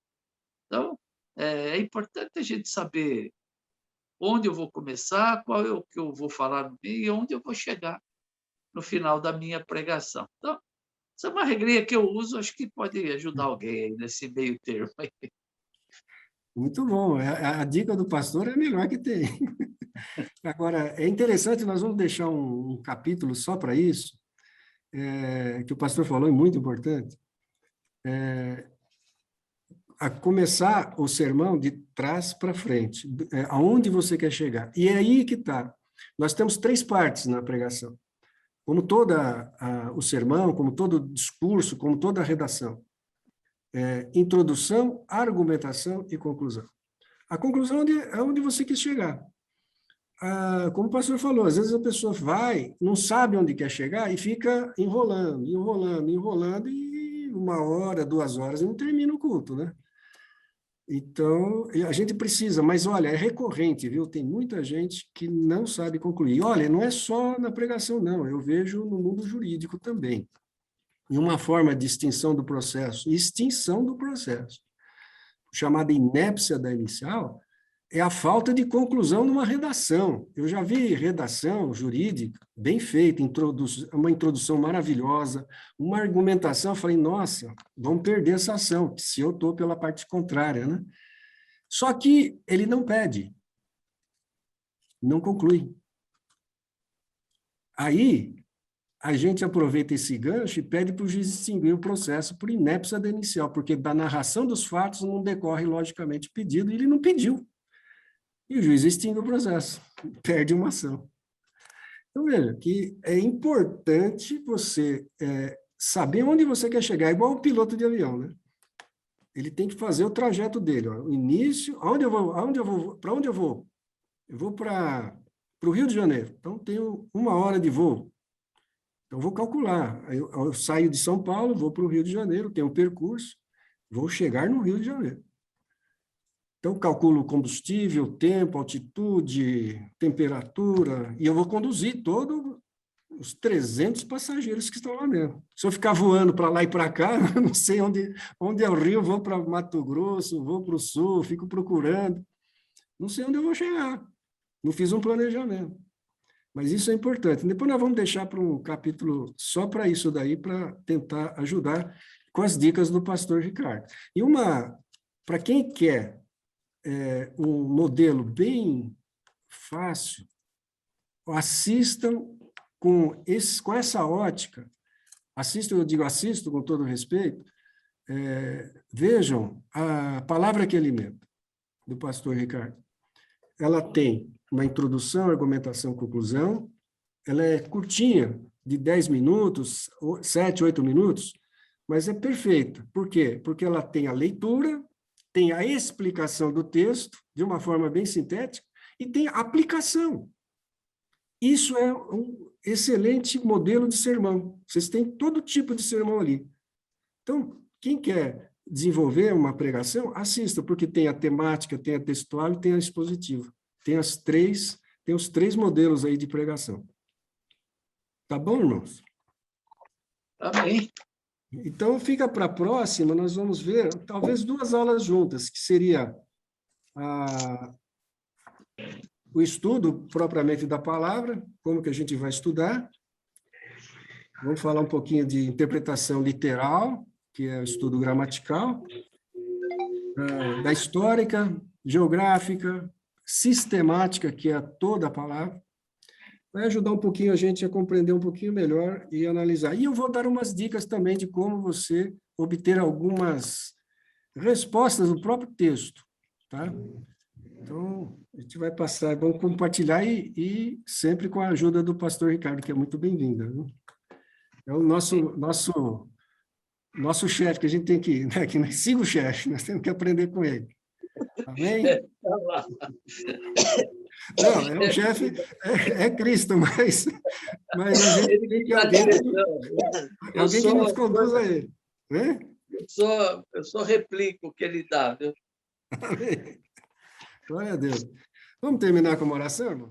Então, é importante a gente saber onde eu vou começar, qual é o que eu vou falar no meio e onde eu vou chegar no final da minha pregação. Então, essa é uma regrinha que eu uso, acho que pode ajudar alguém aí nesse meio termo. Muito bom. A dica do pastor é a melhor que tem. Agora, é interessante, nós vamos deixar um capítulo só para isso, que o pastor falou, é muito importante. A começar o sermão de trás para frente, aonde você quer chegar. E é aí que está. Nós temos 3 partes na pregação. Como todo o sermão, como todo discurso, como toda a redação. Introdução, argumentação e conclusão. A conclusão é onde você quer chegar. Como o pastor falou, às vezes a pessoa vai, não sabe onde quer chegar e fica enrolando, e 1 hora, 2 horas, e não termina o culto, né? Então, a gente precisa, mas olha, é recorrente, viu? Tem muita gente que não sabe concluir. Olha, não é só na pregação, não, eu vejo no mundo jurídico também. E uma forma de extinção do processo, chamada inépcia da inicial, é a falta de conclusão numa redação. Eu já vi redação jurídica bem feita, uma introdução maravilhosa, uma argumentação, eu falei, nossa, vamos perder essa ação, se eu estou pela parte contrária, né? Só que ele não pede, não conclui. Aí, a gente aproveita esse gancho e pede para o juiz extinguir o processo por inépcia da inicial, porque da narração dos fatos não decorre, logicamente, pedido, e ele não pediu. E o juiz extingue o processo, perde uma ação. Então, veja, que é importante você saber onde você quer chegar, igual o piloto de avião, né? Ele tem que fazer o trajeto dele, ó, o início, para onde eu vou? Eu vou para o Rio de Janeiro, então tenho 1 hora de voo. Então, vou calcular, eu saio de São Paulo, vou para o Rio de Janeiro, tenho um percurso, vou chegar no Rio de Janeiro. Então, calculo combustível, tempo, altitude, temperatura, e eu vou conduzir todos os 300 passageiros que estão lá dentro. Se eu ficar voando para lá e para cá, eu não sei onde é o Rio, vou para Mato Grosso, vou para o Sul, fico procurando, não sei onde eu vou chegar. Não fiz um planejamento. Mas isso é importante. Depois nós vamos deixar para um capítulo só para isso daí, para tentar ajudar com as dicas do pastor Ricardo. E para quem quer um modelo bem fácil, assistam com essa ótica, eu digo assisto com todo respeito, vejam a palavra que alimenta, do pastor Ricardo. Ela tem uma introdução, argumentação, conclusão, ela é curtinha, de 10 minutos, 7, 8 minutos, mas é perfeita. Por quê? Porque ela tem a leitura, tem a explicação do texto, de uma forma bem sintética, e tem a aplicação. Isso é um excelente modelo de sermão. Vocês têm todo tipo de sermão ali. Então, quem quer desenvolver uma pregação, assista, porque tem a temática, tem a textual e tem a expositiva. Tem os 3 modelos aí de pregação. Tá bom, irmãos? Amém. Então, fica para a próxima, nós vamos ver talvez 2 aulas juntas, que seria a o estudo propriamente da palavra, como que a gente vai estudar. Vamos falar um pouquinho de interpretação literal, que é o estudo gramatical, da histórica, geográfica, sistemática, que é toda a palavra. Vai ajudar um pouquinho a gente a compreender um pouquinho melhor e analisar. E eu vou dar umas dicas também de como você obter algumas respostas do próprio texto, tá? Então, a gente vai passar, vamos compartilhar e sempre com a ajuda do pastor Ricardo, que é muito bem-vinda. É o nosso chefe, que a gente tem que, né, que siga o chefe, nós temos que aprender com ele. Amém? Não, é o chefe, é Cristo, mas a gente tem que alguém que nos conduza a ele. Né? Eu só replico o que ele dá, viu? Amém. Glória a Deus. Vamos terminar com uma oração, irmão?